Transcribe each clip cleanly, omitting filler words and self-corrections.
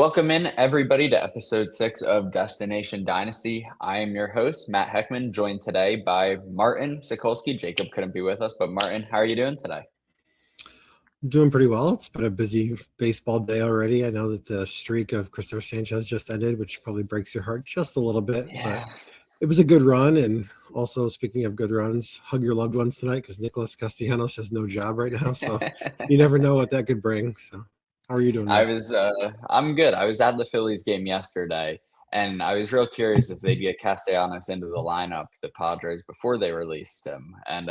Welcome in, everybody, to episode 6 of Destination Dynasty. I am your host, Matt Heckman, joined today by Martin Sikulski. Jacob couldn't be with us, but Martin, how are you doing today? Doing pretty well. It's been a busy baseball day already. I know that the streak of Christopher Sanchez just ended, which probably breaks your heart just a little bit, but it was a good run. And also, speaking of good runs, hug your loved ones tonight because Nicholas Castellanos has no job right now. So you never know what that could bring. So how are you doing, Matt? I'm good. I was at the Phillies game yesterday, and I was real curious if they'd get Castellanos into the lineup, the Padres, before they released him. And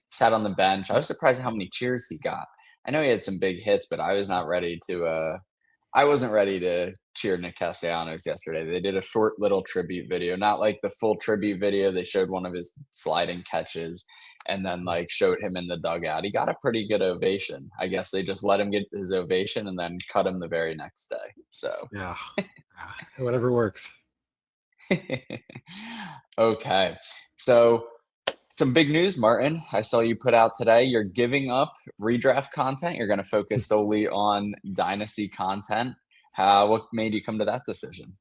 sat on the bench. I was surprised at how many cheers he got. I know he had some big hits, but I was not ready to. I wasn't ready to cheer Nick Castellanos yesterday. They did a short little tribute video, not like the full tribute video. They showed one of his sliding catches and then like showed him in the dugout. He got a pretty good ovation. I guess they just let him get his ovation and then cut him the very next day. So yeah, whatever works. Okay. So some big news, Martin. I saw you put out today. You're giving up redraft content. You're going to focus solely on dynasty content. What made you come to that decision?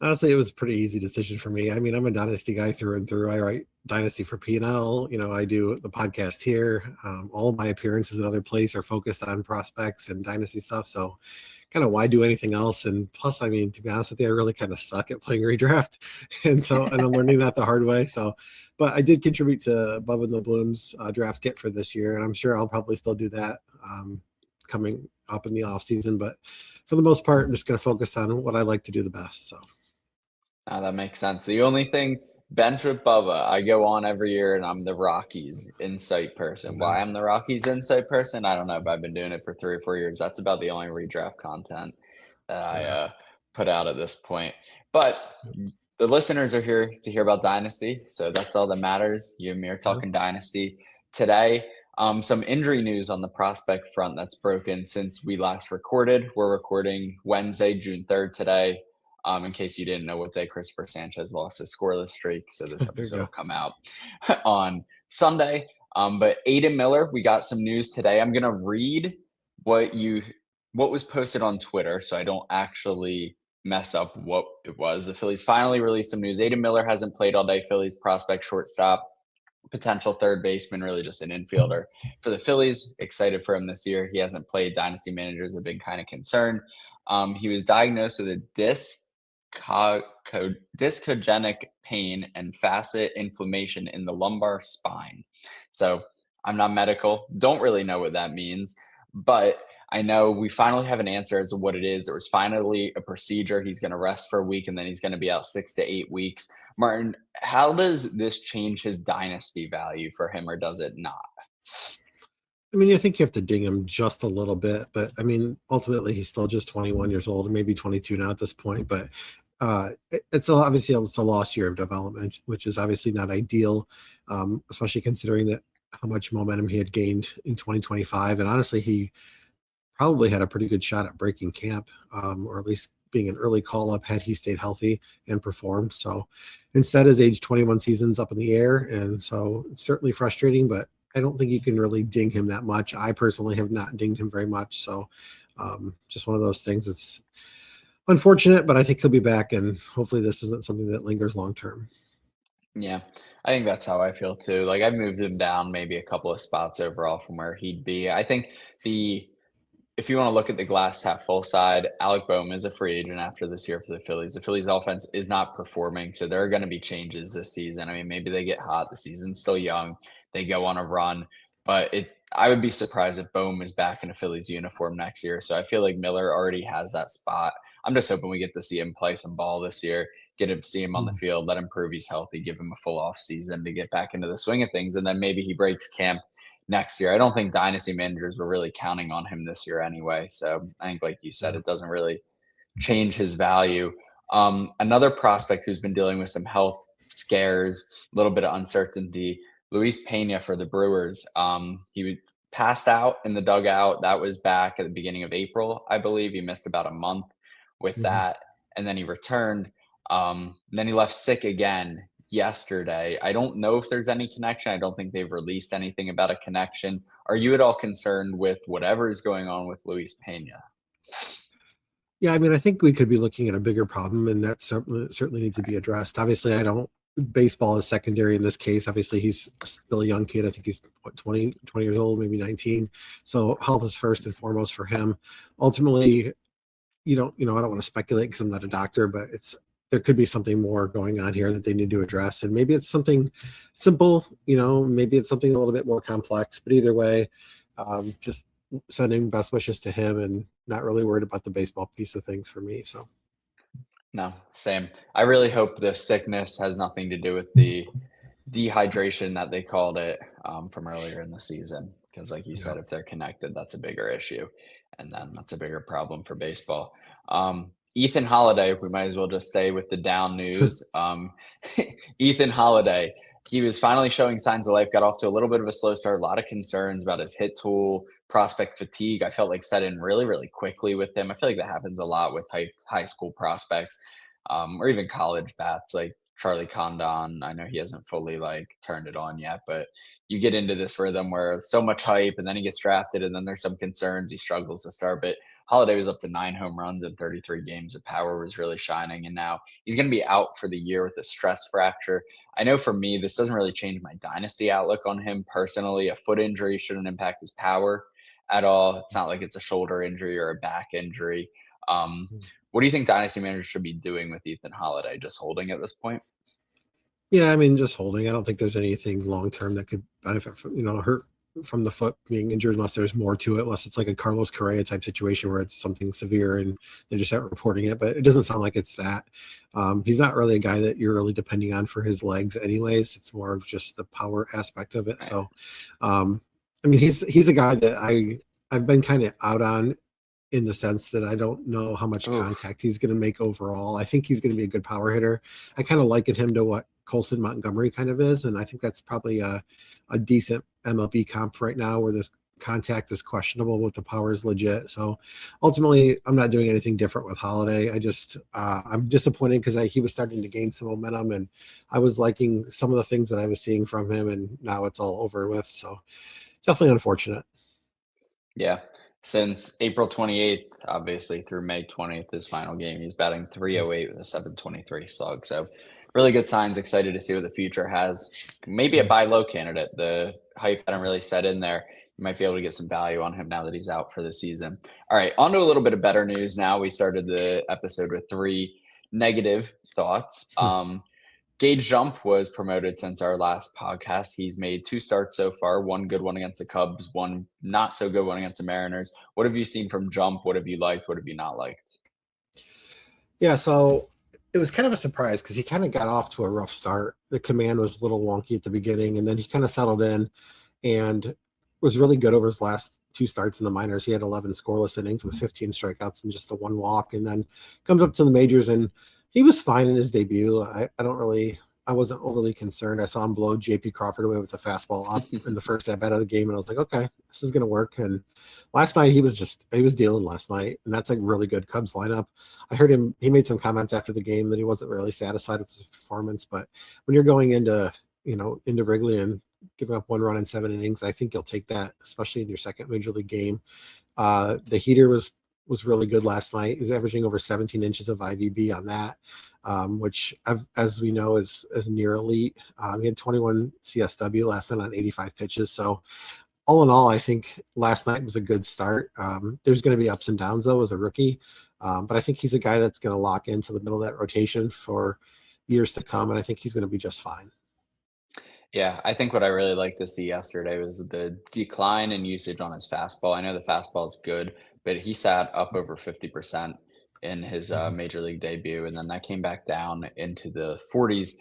Honestly, it was a pretty easy decision for me. I mean, I'm a dynasty guy through and through. I write Dynasty for Pena. I do the podcast here. All of my appearances in other places are focused on prospects and dynasty stuff. So kind of why do anything else? And plus, I mean, to be honest with you, I really kind of suck at playing redraft. And I'm learning that the hard way. So, but I did contribute to Bubba and the Bloom's draft kit for this year. And I'm sure I'll probably still do that coming up in the off season. But for the most part, I'm just going to focus on what I like to do the best. So. That makes sense. The only thing, bench with Bubba, I go on every year and I'm the Rockies insight person. Why I'm the Rockies insight person, I don't know, but I've been doing it for 3 or 4 years. That's about the only redraft content that I put out at this point. But the listeners are here to hear about Dynasty, so that's all that matters. You and me are talking Dynasty today. Some injury news on the prospect front that's broken since we last recorded. We're recording Wednesday, June 3rd today. In case you didn't know what day Christopher Sanchez lost his scoreless streak. So this episode will come out on Sunday. But Aiden Miller, we got some news today. I'm going to read what was posted on Twitter so I don't actually mess up what it was. The Phillies finally released some news. Aiden Miller hasn't played all day. Phillies prospect, shortstop, potential third baseman, really just an infielder for the Phillies. Excited for him this year. He hasn't played. Dynasty managers have been kind of concerned. He was diagnosed with a discogenic pain and facet inflammation in the lumbar spine. So I'm not medical, don't really know what that means, but I know we finally have an answer as to what it is. There was finally a procedure. He's going to rest for a week and then he's going to be out 6 to 8 weeks. Martin, how does this change his dynasty value for him or does it not? I mean, I think you have to ding him just a little bit, but I mean, ultimately he's still just 21 years old, or maybe 22 now at this point, but it's a lost year of development, which is obviously not ideal, especially considering that how much momentum he had gained in 2025. And honestly, he probably had a pretty good shot at breaking camp, or at least being an early call-up had he stayed healthy and performed. So instead, his age 21 season's up in the air, and so it's certainly frustrating, but I don't think you can really ding him that much. I personally have not dinged him very much, so just one of those things that's unfortunate, but I think he'll be back, and hopefully this isn't something that lingers long term. Yeah, I think that's how I feel too. Like I've moved him down maybe a couple of spots overall from where he'd be. I think if you want to look at the glass half full side, Alec Bohm is a free agent after this year for the Phillies. The Phillies offense is not performing, so there are going to be changes this season. I mean, maybe they get hot. The season's still young. They go on a run, but I would be surprised if Bohm is back in a Phillies uniform next year. So I feel like Miller already has that spot. I'm just hoping we get to see him play some ball this year, get him see him on the field, let him prove he's healthy, give him a full off season to get back into the swing of things, and then maybe he breaks camp next year. I don't think dynasty managers were really counting on him this year anyway. So I think, like you said, it doesn't really change his value. Another prospect who's been dealing with some health scares, a little bit of uncertainty, Luis Pena for the Brewers. He passed out in the dugout. That was back at the beginning of April, I believe. He missed about a month with that, and then he returned. Then he left sick again yesterday. I don't know if there's any connection. I don't think they've released anything about a connection. Are you at all concerned with whatever is going on with Luis Pena? Yeah, I mean, I think we could be looking at a bigger problem, and that certainly needs to be addressed. Obviously, I don't. Baseball is secondary in this case. Obviously, he's still a young kid. I think he's what 20 years old, maybe 19. So health is first and foremost for him. Ultimately, I don't want to speculate because I'm not a doctor, but there could be something more going on here that they need to address, and maybe it's something simple. Maybe it's something a little bit more complex. But either way, just sending best wishes to him, and not really worried about the baseball piece of things for me. So No, same. I really hope the sickness has nothing to do with the dehydration that they called it from earlier in the season. Because, like you yeah. said, if they're connected, that's a bigger issue, and then that's a bigger problem for baseball. Ethan Holiday, we might as well just stay with the down news. Ethan Holiday, he was finally showing signs of life. Got off to a little bit of a slow start. A lot of concerns about his hit tool, prospect fatigue. I felt like set in really, really quickly with him. I feel like that happens a lot with high school prospects, or even college bats. Like Charlie Condon, I know he hasn't fully like turned it on yet, but you get into this rhythm where so much hype and then he gets drafted and then there's some concerns. He struggles to start, but Holiday was up to 9 home runs in 33 games. The power was really shining, and now he's going to be out for the year with a stress fracture. I know for me, this doesn't really change my dynasty outlook on him personally. A foot injury shouldn't impact his power at all. It's not like it's a shoulder injury or a back injury. Um, what do you think dynasty managers should be doing with Ethan Holiday? Just holding at this point? Yeah, I mean, just holding. I don't think there's anything long term that could benefit from, hurt from the foot being injured unless there's more to it, unless it's like a Carlos Correa type situation where it's something severe and they just aren't reporting it. But it doesn't sound like it's that. He's not really a guy that you're really depending on for his legs, anyways. It's more of just the power aspect of it. Right. So, I mean, he's a guy that I've been kind of out on in the sense that I don't know how much Oof. contact he's going to make overall. I think he's going to be a good power hitter. I kind of liken him to what Colson Montgomery kind of is, and I think that's probably a decent MLB comp right now where this contact is questionable, but the power is legit. So ultimately, I'm not doing anything different with Holiday. I'm disappointed because he was starting to gain some momentum, and I was liking some of the things that I was seeing from him, and now it's all over with. So definitely unfortunate. Yeah. Since April 28th, obviously through May 20th, his final game, he's batting 308 with a 723 slug. So really good signs. Excited to see what the future has. Maybe a buy low candidate. The hype hadn't really set in there. You might be able to get some value on him now that he's out for the season. All right, on to a little bit of better news now. We started the episode with 3 negative thoughts. Gage Jump was promoted since our last podcast. He's made 2 starts so far, one good one against the Cubs, one not so good one against the Mariners. What have you seen from Jump? What have you liked? What have you not liked? Yeah, so it was kind of a surprise because he kind of got off to a rough start. The command was a little wonky at the beginning, and then he kind of settled in and was really good over his last 2 starts in the minors. He had 11 scoreless innings with 15 strikeouts and just the 1 walk, and then comes up to the majors, and he was fine in his debut. I wasn't overly concerned. I saw him blow JP Crawford away with a fastball up in the first at bat of the game, and I was like, okay, this is going to work. And last night he was dealing last night, and that's a really good Cubs lineup. I heard he made some comments after the game that he wasn't really satisfied with his performance, but when you're going into Wrigley and giving up 1 run in 7 innings, I think you'll take that, especially in your second major league game. The heater was really good last night. He's averaging over 17 inches of IVB on that, which as we know is near elite. He had 21 CSW last night on 85 pitches. So all in all, I think last night was a good start. There's going to be ups and downs though as a rookie, but I think he's a guy that's going to lock into the middle of that rotation for years to come, and I think he's going to be just fine. Yeah, I think what I really liked to see yesterday was the decline in usage on his fastball. I know the fastball is good, but he sat up over 50% in his Mhm. major league debut, and then that came back down into the 40s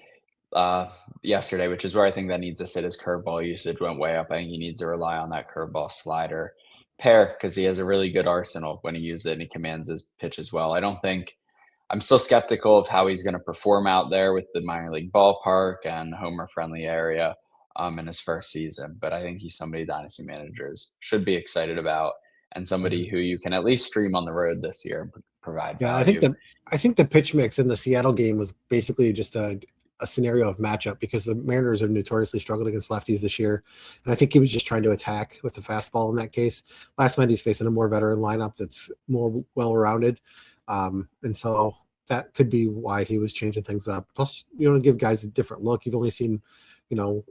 uh, yesterday, which is where I think that needs to sit. His curveball usage went way up. I think he needs to rely on that curveball slider pair because he has a really good arsenal when he uses it and he commands his pitch as well. I'm still skeptical of how he's going to perform out there with the minor league ballpark and homer friendly area in his first season. But I think he's somebody dynasty managers should be excited about and somebody Mhm. who you can at least stream on the road this year and provide Yeah, value. I think the pitch mix in the Seattle game was basically just a a scenario of matchup because the Mariners are notoriously struggled against lefties this year. And I think he was just trying to attack with the fastball in that case. Last night, he's facing a more veteran lineup that's more well-rounded. And so that could be why he was changing things up. Plus, give guys a different look. You've only seen,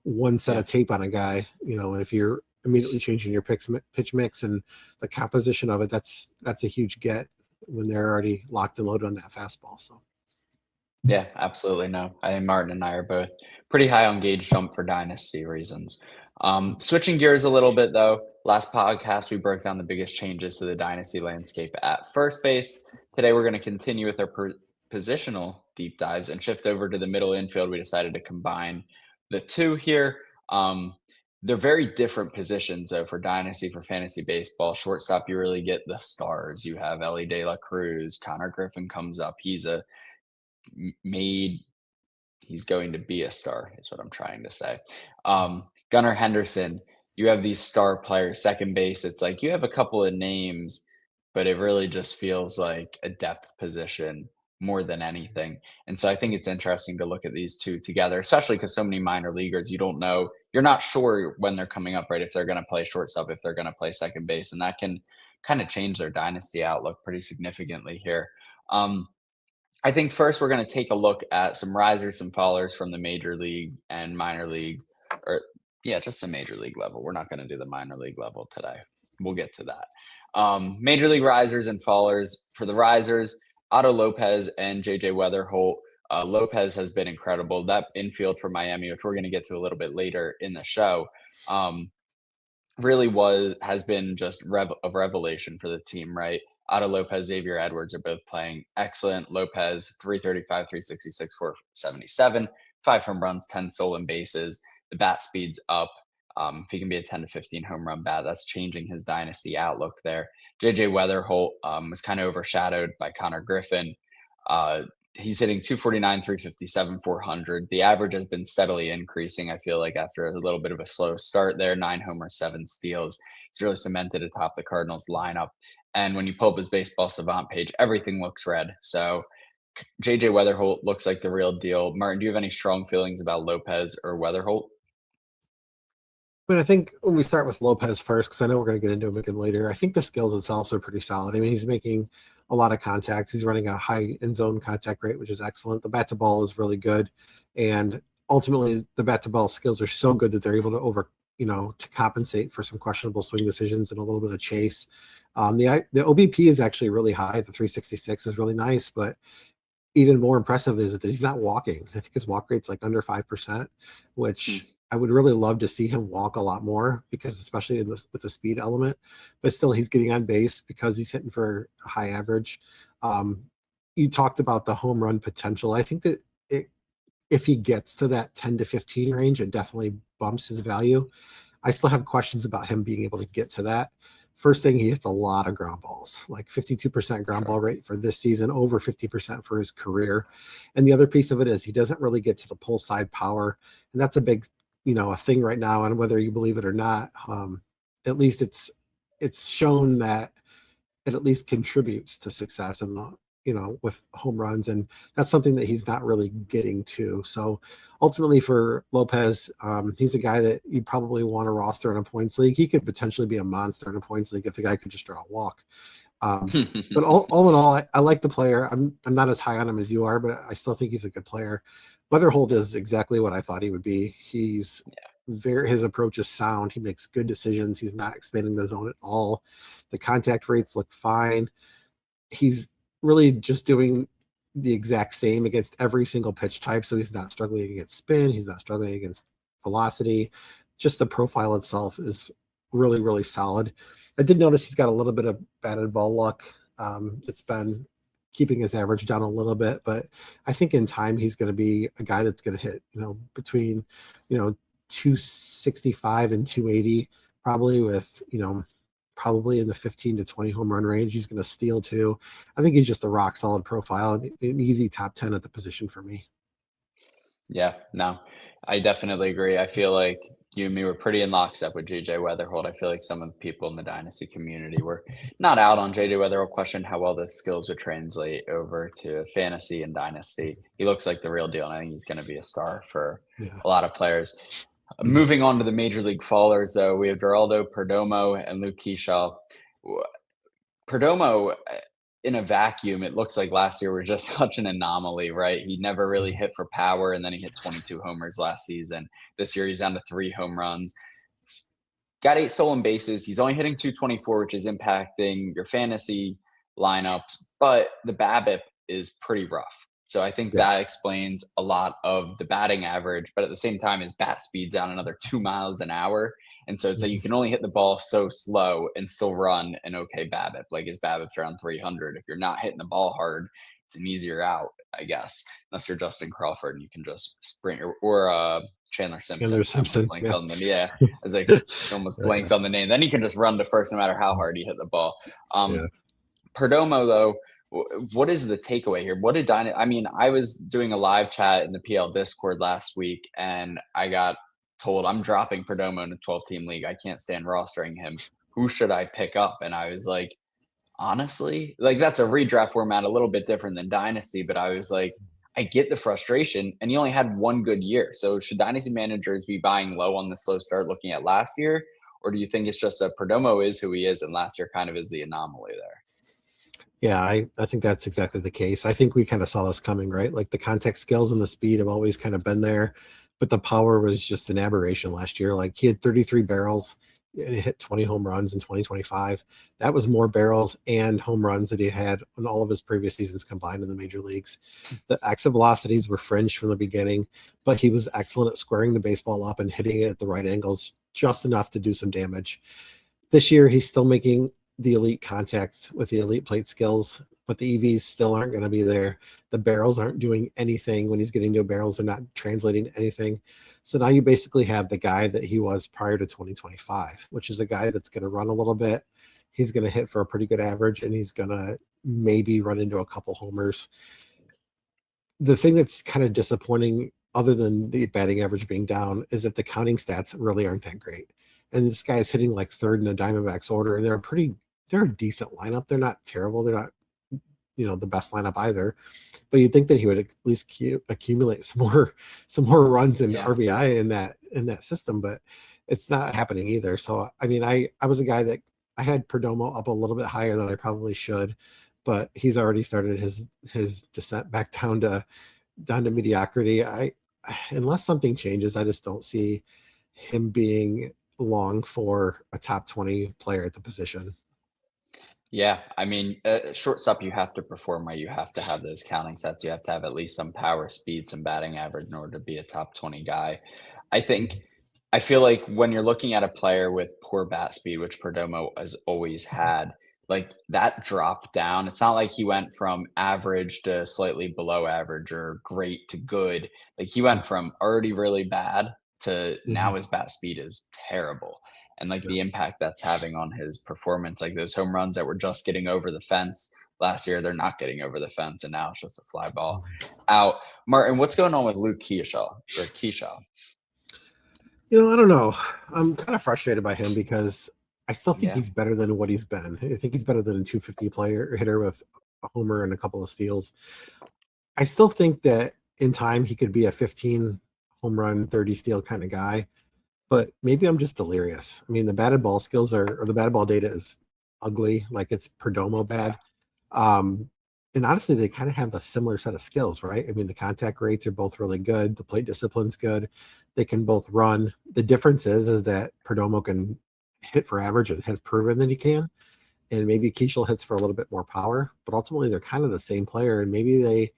one set of tape on a guy, and if you're immediately changing your pitch mix and the composition of it, that's a huge get when they're already locked and loaded on that fastball. So Yeah, absolutely. No, I think Martin and I are both pretty high on Gage jump for dynasty reasons. Switching gears a little bit though, last podcast we broke down the biggest changes to the dynasty landscape at first base. Today we're going to continue with our positional deep dives and shift over to the middle infield. We decided to combine the two here. They're very different positions though for dynasty, for fantasy baseball. Shortstop, you really get the stars. You have Ellie De La Cruz, Connor Griffin comes up. He's going to be a star is what I'm trying to say. Gunnar Henderson, you have these star players. Second base, it's like you have a couple of names, but it really just feels like a depth position more than anything. And so I think it's interesting to look at these two together, especially because so many minor leaguers, you're not sure when they're coming up, right? If they're going to play shortstop, if they're going to play second base, and that can kind of change their dynasty outlook pretty significantly here. I think first we're going to take a look at some risers, some fallers from the major league and minor league, or just the major league level. We're not going to do the minor league level today. We'll get to that. Major league risers and fallers. For the risers, Otto Lopez and JJ Wetherholt. Lopez has been incredible. That infield for Miami, which we're going to get to a little bit later in the show, really has been just a revelation for the team, right? Otto Lopez, Xavier Edwards are both playing excellent. Lopez, 335, 366, 477, 5 home runs, 10 stolen bases. The bat speed's up. If he can be a 10 to 15 home run bat, that's changing his dynasty outlook there. JJ Wetherholt was kind of overshadowed by Connor Griffin. He's hitting 249, 357, 400. The average has been steadily increasing, I feel like, after a little bit of a slow start there. 9 homers, 7 steals. He's really cemented atop the Cardinals lineup. And when you pull up his baseball savant page, everything looks red. So JJ Wetherholt looks like the real deal. Martin, do you have any strong feelings about Lopez or Wetherholt? But I think when we start with Lopez first, because I know we're going to get into him again later, I think the skills themselves are pretty solid. I mean, he's making a lot of contacts. He's running a high end zone contact rate, which is excellent. The bat to ball is really good. And ultimately, the bat to ball skills are so good that they're able to compensate for some questionable swing decisions and a little bit of chase. The OBP is actually really high. The 366 is really nice, but even more impressive is that he's not walking. I think his walk rate's like under 5%, which I would really love to see him walk a lot more because especially with the speed element, but still he's getting on base because he's hitting for a high average. You talked about the home run potential. I think that if he gets to that 10 to 15 range, it definitely bumps his value. I still have questions about him being able to get to that. First thing, he hits a lot of ground balls, like 52% ground ball rate for this season, over 50% for his career. And the other piece of it is he doesn't really get to the pull side power. And that's a big, a thing right now. And whether you believe it or not, at least it's shown that it at least contributes to success in with home runs. And that's something that he's not really getting to. So ultimately for Lopez, he's a guy that you probably want to roster in a points league. He could potentially be a monster in a points league if the guy could just draw a walk. But all in all, I like the player. I'm not as high on him as you are, but I still think he's a good player. Wetherholt is exactly what I thought he would be. His approach is sound. He makes good decisions. He's not expanding the zone at all. The contact rates look fine. He's really just doing the exact same against every single pitch type. So he's not struggling against spin. He's not struggling against velocity. Just the profile itself is really, really solid. I did notice he's got a little bit of batted ball luck. It's been keeping his average down a little bit, but I think in time he's going to be a guy that's going to hit, between, 265 and 280, probably with, probably in the 15 to 20 home run range. He's going to steal too. I think he's just a rock solid profile and an easy top 10 at the position for me. Yeah, no, I definitely agree. I feel like you and me were pretty in lockstep with JJ Wetherholt. I feel like some of the people in the Dynasty community were not out on JJ Wetherholt, questioned how well the skills would translate over to fantasy and Dynasty. He looks like the real deal, and I think he's going to be a star for Yeah. a lot of players. Moving on to the major league fallers, though, we have Geraldo, Perdomo, and Luke Keaschall. Perdomo, in a vacuum, it looks like last year was just such an anomaly, right? He never really hit for power, and then he hit 22 homers last season. This year, he's down to 3 home runs. Got 8 stolen bases. He's only hitting 224, which is impacting your fantasy lineups, but the BABIP is pretty rough. So I think Yeah. that explains a lot of the batting average, but at the same time, his bat speed's down another 2 miles an hour. And so it's like you can only hit the ball so slow and still run an okay BABIP. Like his BABIP's around 300. If you're not hitting the ball hard, it's an easier out, I guess, unless you're Justin Crawford and you can just sprint or Chandler Simpson. Chandler Simpson. Yeah. On them. Yeah. I was like almost blanked Yeah. on the name. Then you can just run to first no matter how hard you hit the ball. Yeah. Perdomo, though, what is the takeaway here? What did I mean, I was doing a live chat in the PL Discord last week, and I got told I'm dropping Perdomo in a 12-team league. I can't stand rostering him. Who should I pick up? And I was like, honestly, like that's a redraft format, a little bit different than Dynasty, but I was like, I get the frustration, and he only had one good year. So should Dynasty managers be buying low on the slow start looking at last year? Or do you think it's just that Perdomo is who he is, and last year kind of is the anomaly there? Yeah, I think that's exactly the case. I think we kind of saw this coming, right? Like the contact skills and the speed have always kind of been there, but the power was just an aberration last year. Like he had 33 barrels and he hit 20 home runs in 2025. That was more barrels and home runs that he had in all of his previous seasons combined in the major leagues. The exit velocities were fringe from the beginning, but he was excellent at squaring the baseball up and hitting it at the right angles, just enough to do some damage. This year, he's still making the elite contacts with the elite plate skills, but the EVs still aren't going to be there. The barrels aren't doing anything. When he's getting to barrels, they're not translating to anything. So now you basically have the guy that he was prior to 2025, which is a guy that's going to run a little bit. He's going to hit for a pretty good average, and he's going to maybe run into a couple homers. The thing that's kind of disappointing, other than the batting average being down, is that the counting stats really aren't that great. And this guy is hitting like third in the Diamondbacks order, and they're a decent lineup. They're not terrible. They're not, the best lineup either. But you'd think that he would at least accumulate some more runs and RBI in that system, but it's not happening either. So I mean, I was a guy that I had Perdomo up a little bit higher than I probably should, but he's already started his descent back down to mediocrity. Unless something changes, I just don't see him being long for a top 20 player at the position. Yeah, I mean, shortstop, you have to perform right. You have to have those counting sets. You have to have at least some power, speed, some batting average in order to be a top 20 guy. I feel like when you're looking at a player with poor bat speed, which Perdomo has always had, like that drop down, it's not like he went from average to slightly below average or great to good. Like he went from already really bad to now his bat speed is terrible. And like the impact that's having on his performance, like those home runs that were just getting over the fence last year, they're not getting over the fence, and now it's just a fly ball out. Martin, what's going on with Luke Keaschall or Keaschall? I don't know. I'm kind of frustrated by him because I still think he's better than what he's been. I think he's better than a 250 player hitter with a homer and a couple of steals. I still think that in time he could be a 15 home run, 30 steal kind of guy, but maybe I'm just delirious. I mean, the batted ball skills or the batted ball data is ugly, like it's Perdomo bad. And honestly, they kind of have a similar set of skills, right? I mean, the contact rates are both really good. The plate discipline's good. They can both run. The difference is that Perdomo can hit for average and has proven that he can. And maybe Keaschall hits for a little bit more power, but ultimately they're kind of the same player. And maybe they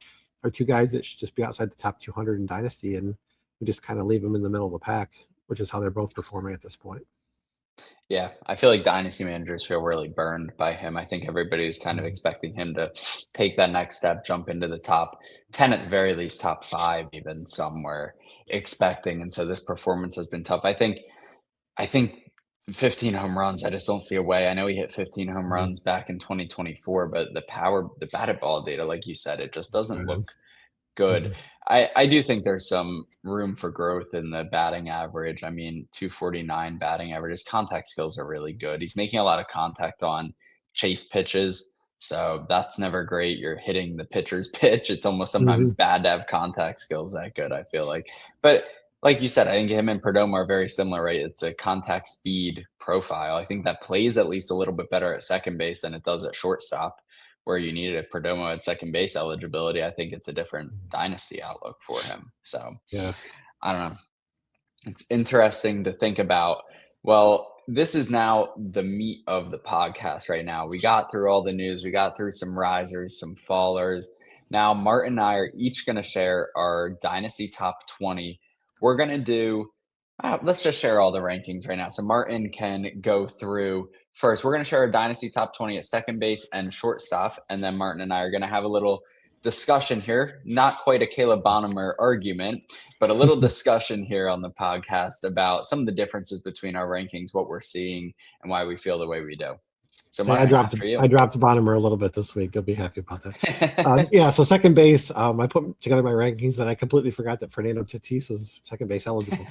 are two guys that should just be outside the top 200 in Dynasty, and we just kind of leave them in the middle of the pack, which is how they're both performing at this point. Yeah, I feel like Dynasty managers feel really burned by him. I think everybody's kind of expecting him to take that next step, jump into the top 10 at the very least, top 5, even some were expecting. And so this performance has been tough. I think 15 home runs, I just don't see a way. I know he hit 15 home runs back in 2024, but the batted ball data, like you said, it just doesn't look good. Mhm. I do think there's some room for growth in the batting average. I mean, 249 batting average. His contact skills are really good. He's making a lot of contact on chase pitches. So that's never great. You're hitting the pitcher's pitch. It's almost sometimes Mhm. bad to have contact skills that good, I feel like. But like you said, I think him and Perdomo are very similar, right? It's a contact speed profile. I think that plays at least a little bit better at second base than it does at shortstop, where you needed a Perdomo at second base eligibility. I think it's a different dynasty outlook for him. So Yeah. I don't know. It's interesting to think about. Well, this is now the meat of the podcast right now. We got through all the news, we got through some risers, some fallers. Now, Martin and I are each going to share our Dynasty top 20. We're going to do, let's just share all the rankings right now. So, Martin can go through first. We're going to share our Dynasty top 20 at second base and shortstop. And then Martin and I are going to have a little discussion here. Not quite a Caleb Bonham argument, but a little discussion here on the podcast about some of the differences between our rankings, what we're seeing, and why we feel the way we do. So, I Martin, dropped after you. I dropped Bonham a little bit this week. You'll be happy about that. Yeah, so second base, I put together my rankings and I completely forgot that Fernando Tatis was second base eligible.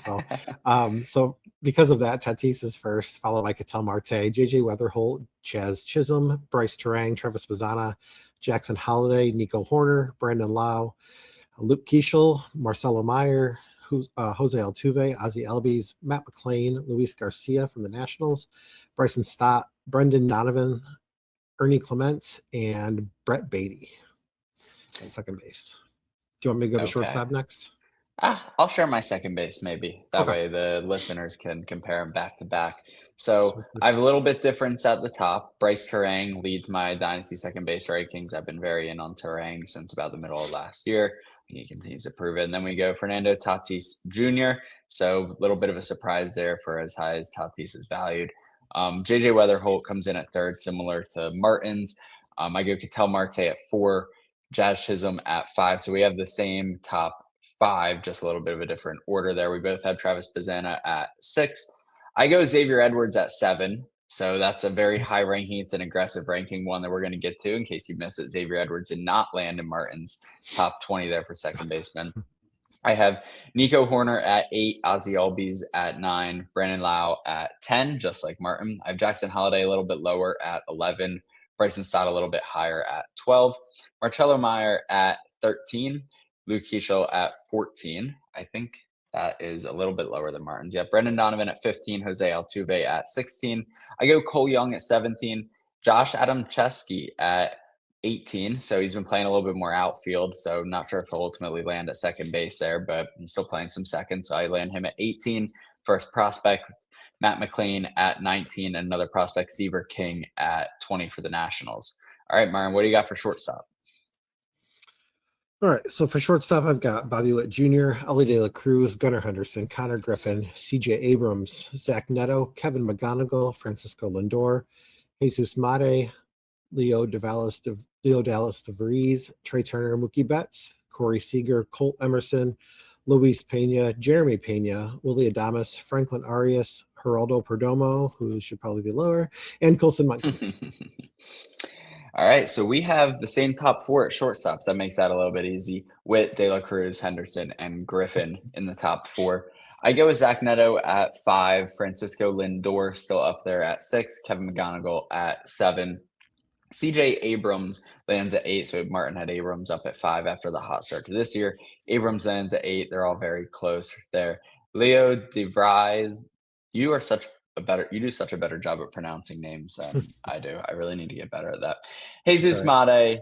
So because of that, Tatis is first, followed by Ketel Marte, JJ Wetherholt, Chaz Chisholm, Bryce Turang, Travis Mazzana, Jackson Holliday, Nico Horner, Brandon Lau, Luke Keaschall, Marcelo Meyer, Jose Altuve, Ozzie Albies, Matt McClain, Luis Garcia from the Nationals, Bryson Stott, Brendan Donovan, Ernie Clement, and Brett Beatty at second base. Do you want me to go to Okay. shortstop next? I'll share my second base maybe. That Okay. way the listeners can compare them back to back. So So, I have a little bit difference at the top. Bryce Turang leads my dynasty second base rankings. I've been very in on Turang since about the middle of last year. He continues to prove it. And then we go Fernando Tatis Jr. So a little bit of a surprise there for as high as Tatis is valued. JJ Weatherholt comes in at third, similar to Martin's. I go Ketel Marte at 4, Jazz Chisholm at 5. So we have the same top 5, just a little bit of a different order there. We both have Travis Bazzana at 6. I go Xavier Edwards at 7. So that's a very high ranking. It's an aggressive ranking, one that we're going to get to in case you miss it. Xavier Edwards did not land in Martin's top 20 there for second baseman. I have Nico Horner at 8, Ozzie Albies at 9, Brandon Lau at 10, just like Martin. I have Jackson Holliday a little bit lower at 11, Bryson Stott a little bit higher at 12, Marcelo Meyer at 13, Luke Keaschall at 14. I think that is a little bit lower than Martin's. Yeah, Brendan Donovan at 15, Jose Altuve at 16. I go Cole Young at 17, Josh Adam Chesky at 18. So he's been playing a little bit more outfield. So not sure if he'll ultimately land at second base there, but he's still playing some second. So I land him at 18. First prospect, Matt McClain at 19. Another prospect, Seaver King at 20 for the Nationals. All right, Myron, what do you got for shortstop? all right. So for shortstop, I've got Bobby Witt Jr., Ellie De La Cruz, Gunnar Henderson, Connor Griffin, CJ Abrams, Zach Neto, Kevin McGonigal, Francisco Lindor, Jesus Mate, Leo Dallas DeVries, Trey Turner, Mookie Betts, Corey Seager, Colt Emerson, Luis Pena, Jeremy Pena, Willie Adames, Franklin Arias, Geraldo Perdomo, who should probably be lower, and Colson Montgomery. All right, so we have the same top 4 at shortstops. That makes that a little bit easy. Witt, De La Cruz, Henderson, and Griffin in the top 4. I go with Zach Neto at 5, Francisco Lindor still up there at 6, Kevin McGonigal at 7. CJ Abrams lands at 8, so Martin had Abrams up at 5 after the hot start to this year. Abrams lands at 8. They're all very close there. Leo DeVries, you do such a better job at pronouncing names than I do. I really need to get better at that. Jesus Mate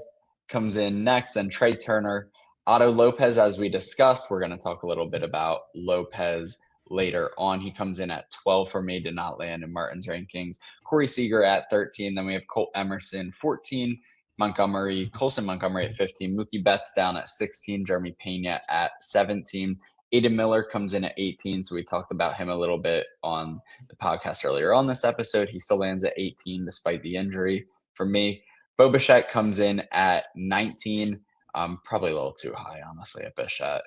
comes in next, and Trey Turner. Otto Lopez, as we discussed, we're going to talk a little bit about Lopez later on. He comes in at 12 for me, did not land in Martin's rankings. Corey Seager at 13. Then we have Colt Emerson, 14. Colson Montgomery at 15. Mookie Betts down at 16. Jeremy Pena at 17. Aiden Miller comes in at 18. So we talked about him a little bit on the podcast earlier on this episode. He still lands at 18 despite the injury for me. Bo Bichette comes in at 19. Probably a little too high, honestly, at Bichette.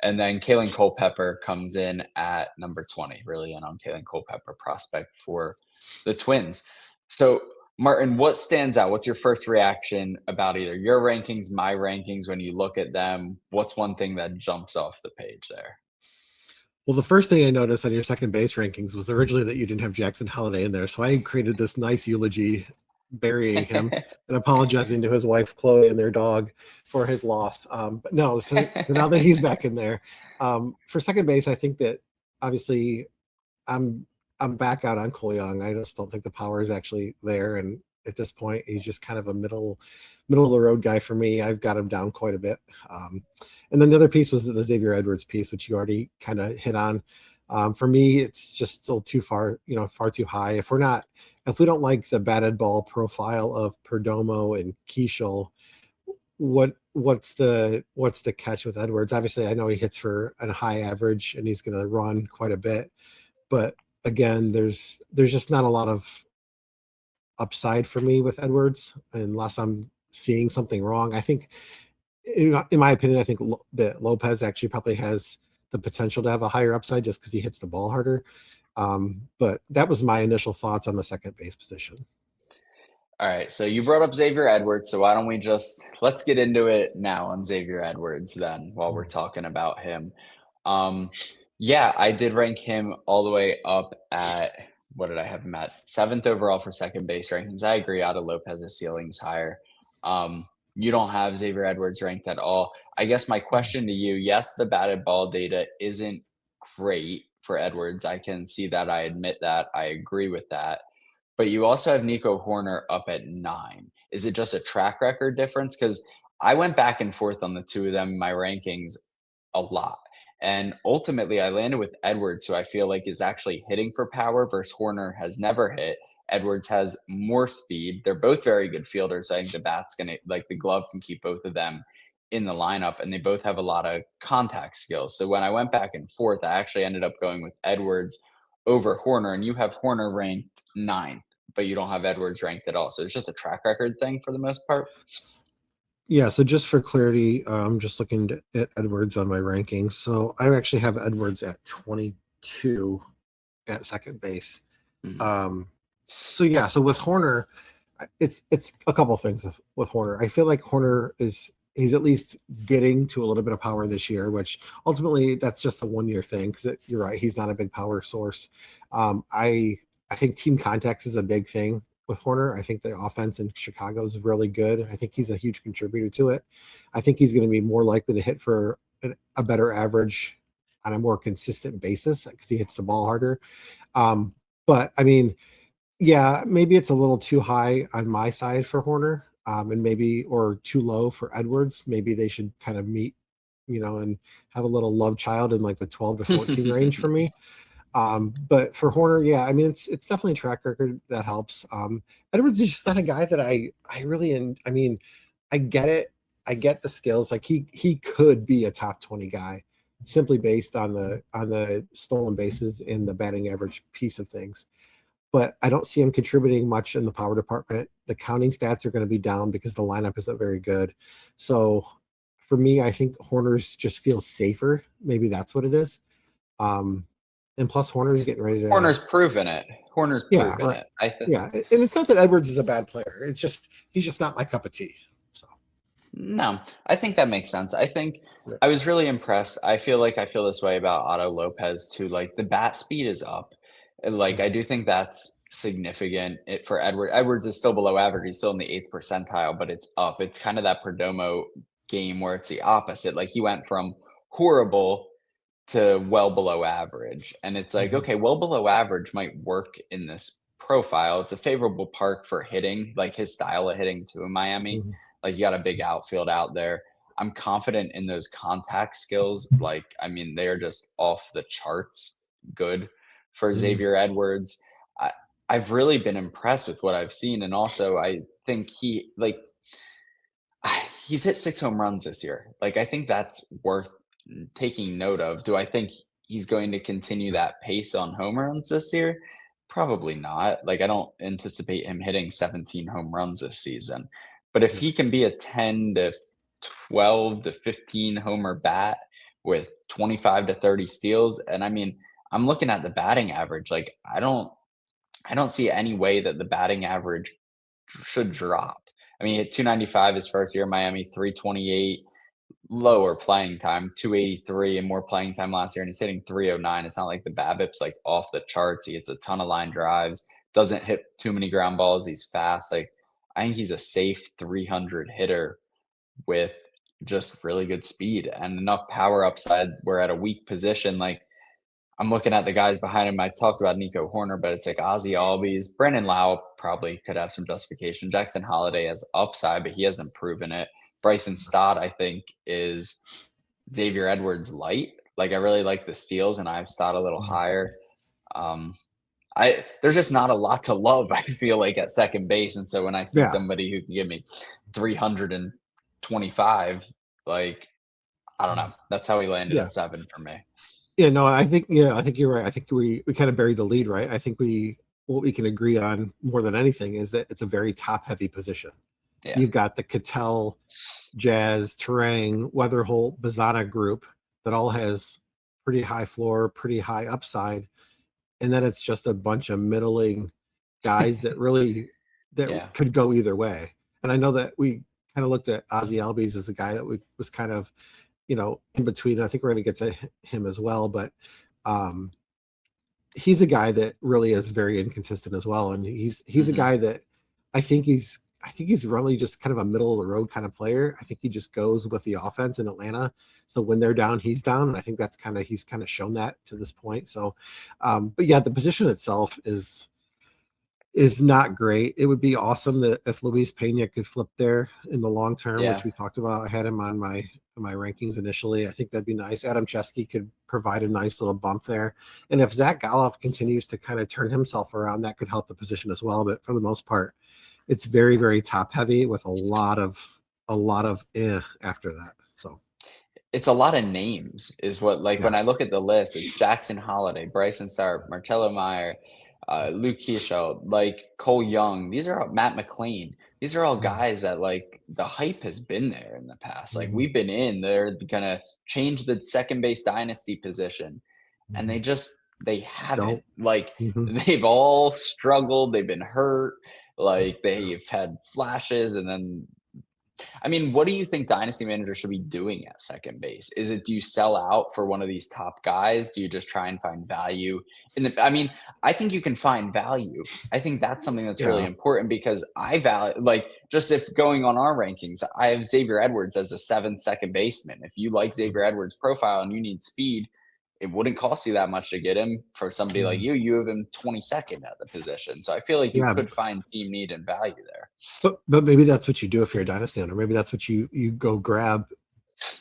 And then Kalen Culpepper comes in at number 20. Really in on Kalen Culpepper prospect for the Twins. So Martin, what stands out? What's your first reaction about either your rankings, my rankings? When you look at them, what's one thing that jumps off the page there? Well, the first thing I noticed on your second base rankings was originally that you didn't have Jackson Holliday in there. So I created this nice eulogy burying him and apologizing to his wife, Chloe, and their dog for his loss. But no, so now that he's back in there, for second base, I think that obviously I'm I'm back out on Cole Young. I just don't think the power is actually there. And at this point, he's just kind of a middle of the road guy for me. I've got him down quite a bit. And then the other piece was the Xavier Edwards piece, which you already kind of hit on. For me, it's just still too far, far too high. If we don't like the batted ball profile of Perdomo and Keaschall, what's the catch with Edwards? Obviously, I know he hits for a high average and he's going to run quite a bit, but again, there's just not a lot of upside for me with Edwards unless I'm seeing something wrong. I think, in my opinion, I think that Lopez actually probably has the potential to have a higher upside just because he hits the ball harder. But that was my initial thoughts on the second base position. All right, so you brought up Xavier Edwards, so why don't we let's get into it now on Xavier Edwards then while we're talking about him. Yeah, I did rank him all the way up at what did I have him at? 7th overall for second base rankings. I agree, Otto Lopez's ceiling's higher. You don't have Xavier Edwards ranked at all. I guess my question to you, yes, the batted ball data isn't great for Edwards. I can see that. I admit that. I agree with that. But you also have Nico Hoerner up at 9. Is it just a track record difference? Because I went back and forth on the two of them in my rankings a lot. And ultimately, I landed with Edwards, who I feel like is actually hitting for power versus Hoerner has never hit. Edwards has more speed. They're both very good fielders. I think the bat's going to, like, the glove can keep both of them in the lineup, and they both have a lot of contact skills. So when I went back and forth, I actually ended up going with Edwards over Hoerner, and you have Hoerner ranked 9th, but you don't have Edwards ranked at all. So it's just a track record thing for the most part. Yeah, so just for clarity, I'm just looking at Edwards on my rankings. So I actually have Edwards at 22 at second base. So yeah, so with Hoerner, it's a couple things with Hoerner. I feel like Hoerner he's at least getting to a little bit of power this year, which ultimately that's just a 1 year thing because you're right, he's not a big power source. I think team contacts is a big thing with Hoerner. I think the offense in Chicago is really good. I think he's a huge contributor to it. I think he's going to be more likely to hit for a better average on a more consistent basis because he hits the ball harder. But I mean, yeah, maybe it's a little too high on my side for Hoerner, or too low for Edwards. Maybe they should kind of meet, and have a little love child in like the 12 to 14 range for me. But for Hoerner, yeah, I mean, it's definitely a track record that helps. Edwards is just not a guy that I really, I mean, I get it. I get the skills. Like he could be a top 20 guy simply based on the stolen bases and the batting average piece of things. But I don't see him contributing much in the power department. The counting stats are going to be down because the lineup isn't very good. So for me, I think Hoerner's just feels safer. Maybe that's what it is. And plus Hoerner's getting ready to. Hoerner's proven it. Hoerner's proven right. it. I think. Yeah, and it's not that Edwards is a bad player. It's just he's just not my cup of tea. So. No, I think that makes sense. I think I was really impressed. I feel this way about Otto Lopez too. Like the bat speed is up. And like I do think that's significant for Edwards. Edwards is still below average. He's still in the 8th percentile, but it's up. It's kind of that Perdomo game where it's the opposite. Like he went from horrible to well below average. And it's like, okay, well below average might work in this profile. It's a favorable park for hitting, like his style of hitting too in Miami. Like you got a big outfield out there. I'm confident in those contact skills. Like, I mean, they're just off the charts good for Xavier Edwards. I've really been impressed with what I've seen. And also I think he's hit 6 home runs this year. Like, I think that's worth taking note of. Do I think he's going to continue that pace on home runs this year? Probably not. Like, I don't anticipate him hitting 17 home runs this season. But if he can be a 10 to 12 to 15 homer bat with 25 to 30 steals, and I mean, I'm looking at the batting average. Like, I don't see any way that the batting average should drop. I mean, he hit 295 his first year in Miami, 328 lower playing time, 283 and more playing time last year, and he's hitting 309. It's not like the BABIP's like off the charts. He hits a ton of line drives, doesn't hit too many ground balls. He's fast. Like, I think he's a safe 300 hitter with just really good speed and enough power upside. We're at a weak position. Like, I'm looking at the guys behind him. I talked about Nico Horner, but it's like Ozzy Albies. Brennan Lau probably could have some justification. Jackson Holiday has upside, but he hasn't proven it. Bryson Stott, I think, is Xavier Edwards light. Like, I really like the steals, and I have Stott a little higher. There's just not a lot to love, I feel like, at second base. And so when I see somebody who can give me 325, like, I don't know. That's how he landed at 7 for me. Yeah, no, I think you're right. I think we kind of buried the lead, right? I think what we can agree on more than anything is that it's a very top heavy position. Yeah. You've got the Keaschall, Jazz, Turang, Wetherholt, Bazana group that all has pretty high floor, pretty high upside. And then it's just a bunch of middling guys that really could go either way. And I know that we kind of looked at Ozzy Albies as a guy that was kind of, in between. I think we're going to get to him as well, but he's a guy that really is very inconsistent as well. And he's a guy that I think he's really just kind of a middle of the road kind of player. I think he just goes with the offense in Atlanta. So when they're down, he's down. And I think he's kind of shown that to this point. So, but yeah, the position itself is not great. It would be awesome that if Luis Pena could flip there in the long term, which we talked about. I had him on my rankings initially. I think that'd be nice. Adam Chesky could provide a nice little bump there. And if Zach Galloff continues to kind of turn himself around, that could help the position as well. But for the most part, it's very, very top heavy with a lot of after that. So it's a lot of names is what, like, when I look at the list, it's Jackson Holiday, Bryson Sharp, Marcello Meyer, Luke Keaschall, like Cole Young. These are all Matt McLean. These are all guys that, like, the hype has been there in the past. Like, we've been they're gonna change the second base dynasty position, and they haven't. Like, they've all struggled. They've been hurt. Like, they've had flashes, and then, I mean, what do you think dynasty managers should be doing at second base? Do you sell out for one of these top guys? Do you just try and find value I mean, I think you can find value. I think that's something that's really important, because I value, like, just if going on our rankings, I have Xavier Edwards as a 7th second baseman. If you like Xavier Edwards' profile and you need speed, it wouldn't cost you that much to get him. For somebody like you have him 22nd at the position. So I feel like you could find team need and value there. But maybe that's what you do if you're a dynasty owner. Maybe that's what you go grab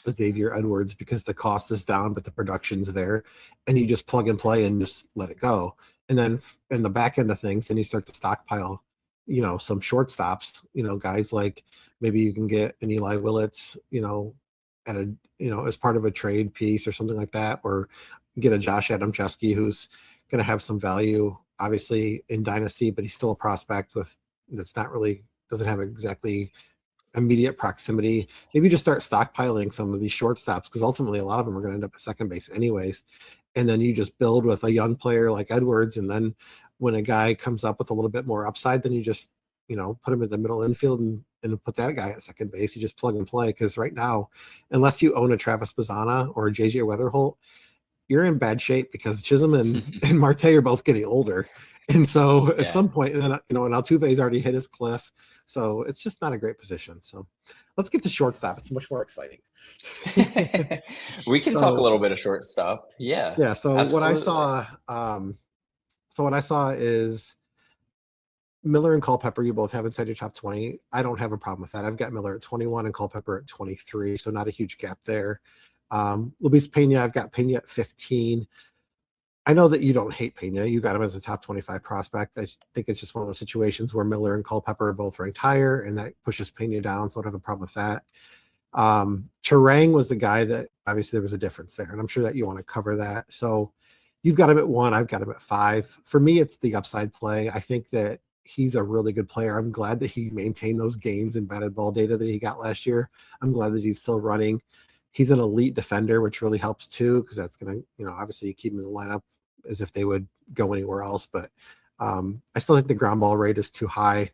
Xavier Edwards because the cost is down, but the production's there, and you just plug and play and just let it go. And then in the back end of things, then you start to stockpile, some shortstops, guys like maybe you can get an Eli Willits, at a, as part of a trade piece or something like that, or get a Josh Adamczewski who's going to have some value, obviously, in dynasty, but he's still a prospect doesn't have exactly immediate proximity. Maybe just start stockpiling some of these shortstops, because ultimately a lot of them are going to end up at second base anyways. And then you just build with a young player like Edwards. And then when a guy comes up with a little bit more upside, then you just, put him in the middle infield and put that guy at second base. You just plug and play. Because right now, unless you own a Travis Bazana or a JJ Wetherholt, you're in bad shape, because Chisholm and Marte are both getting older. And so at some point, and then, and Altuve's already hit his cliff. So it's just not a great position. So let's get to shortstop. It's much more exciting. We can talk a little bit of shortstop. Yeah. Yeah. So absolutely. What I saw is Miller and Culpepper, you both have inside your top 20. I don't have a problem with that. I've got Miller at 21 and Culpepper at 23. So not a huge gap there. Luis Pena, I've got Pena at 15. I know that you don't hate Pena. You got him as a top 25 prospect. I think it's just one of those situations where Miller and Culpepper are both ranked higher, and that pushes Pena down. So I don't have a problem with that. Turang was the guy that obviously there was a difference there, and I'm sure that you want to cover that. So you've got him at 1. I've got him at 5. For me, it's the upside play. I think that he's a really good player. I'm glad that he maintained those gains in batted ball data that he got last year. I'm glad that he's still running. He's an elite defender, which really helps too, because that's going to, obviously keep him in the lineup as if they would go anywhere else. But I still think the ground ball rate is too high.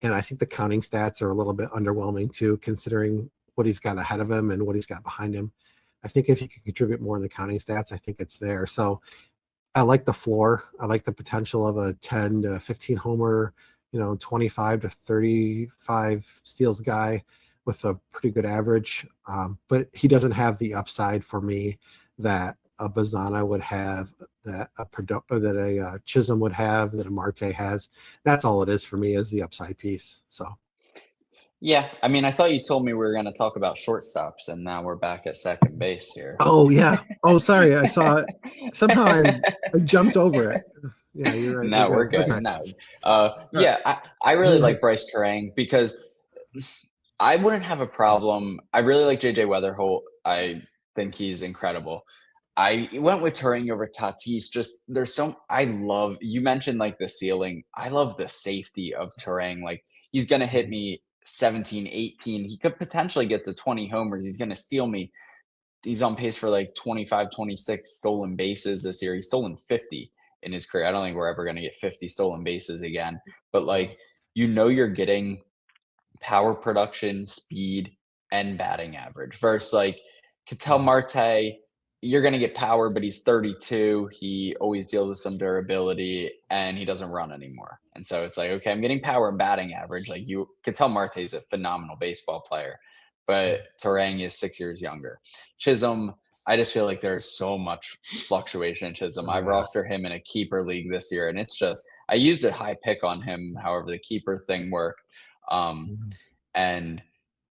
And I think the counting stats are a little bit underwhelming too, considering what he's got ahead of him and what he's got behind him. I think if he can contribute more in the counting stats, I think it's there. So I like the floor. I like the potential of a 10 to 15 homer, 25 to 35 steals guy with a pretty good average. But he doesn't have the upside for me that a Bazana would have, that a Chisholm would have, that a Marte has. That's all it is for me, is the upside piece. So Yeah, I mean, I thought you told me we were going to talk about shortstops, and now we're back at second base here. oh yeah. Oh, sorry. I saw it. Somehow I jumped over it. Yeah, you're right. No, we're good. Okay. No, yeah, I really like Bryce Turang because I wouldn't have a problem. I really like JJ Wetherholt. I think he's incredible. I went with Turang over Tatis. Just there's so I love you mentioned like the ceiling. I love the safety of Turang. Like he's gonna hit me 17, 18. He could potentially get to 20 homers. He's gonna steal me. He's on pace for like 25, 26 stolen bases this year. He's stolen 50 in his career. I don't think we're ever gonna get 50 stolen bases again. But like you're getting power production, speed, and batting average versus like Ketel Marte, you're going to get power, but he's 32. He always deals with some durability and he doesn't run anymore. And so it's like, okay, I'm getting power and batting average. Like you Ketel Marte is a phenomenal baseball player, but Turang is 6 years younger. Chisholm, I just feel like there's so much fluctuation in Chisholm. I roster him in a keeper league this year, and it's just I used a high pick on him. However, the keeper thing worked. And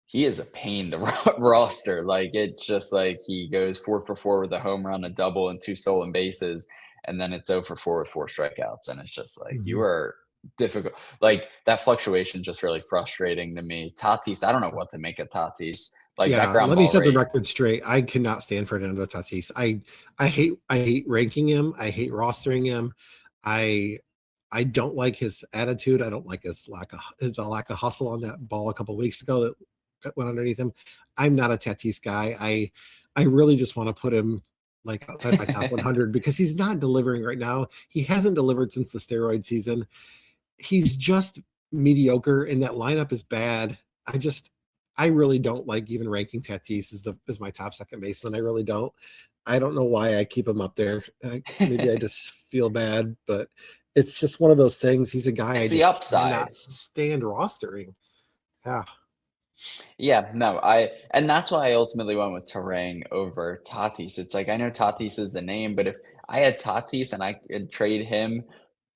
he is a pain to roster. Like it's just like he goes 4 for 4 with a home run, a double, and 2 stolen bases, and then it's 0 for 4 with 4 strikeouts, and it's just like you are difficult. Like that fluctuation just really frustrating to me. Tatis, I don't know what to make of Tatis. Like that ground let me ball set the rate. record straight. I cannot stand Fernando Tatis. I hate ranking him. I hate rostering him. I don't like his attitude. I don't like his lack of hustle on that ball a couple of weeks ago that went underneath him. I'm not a Tatis guy. I really just want to put him like outside my top 100 because he's not delivering right now. He hasn't delivered since the steroid season. He's just mediocre, and that lineup is bad. I really don't like even ranking Tatis as my top second baseman. I really don't. I don't know why I keep him up there. Maybe I just feel bad, but it's just one of those things. He's a guy It's I the just upside. cannot stand rostering. Yeah. Yeah, no, and that's why I ultimately went with Turang over Tatis. It's like I know Tatis is the name, but if I had Tatis and I could trade him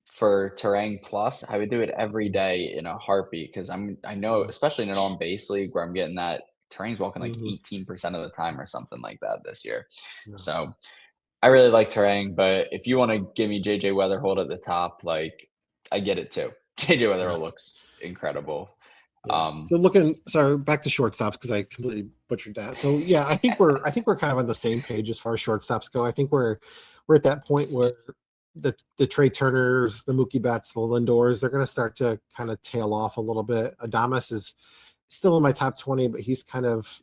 for Turang plus, I would do it every day in a heartbeat because I know, especially in an on base league where I'm getting that Turang's walking like 18% of the time or something like that this year. So I really like Turang, but if you want to give me JJ Wetherholt at the top, like I get it too. JJ Wetherholt looks incredible. Sorry, back to shortstops because I completely butchered that. So yeah, I think we're kind of on the same page as far as shortstops go. I think we're at that point where the Trey Turners, the Mookie Betts, the Lindors, they're going to start to kind of tail off a little bit. Adames is still in my top 20, but he's kind of,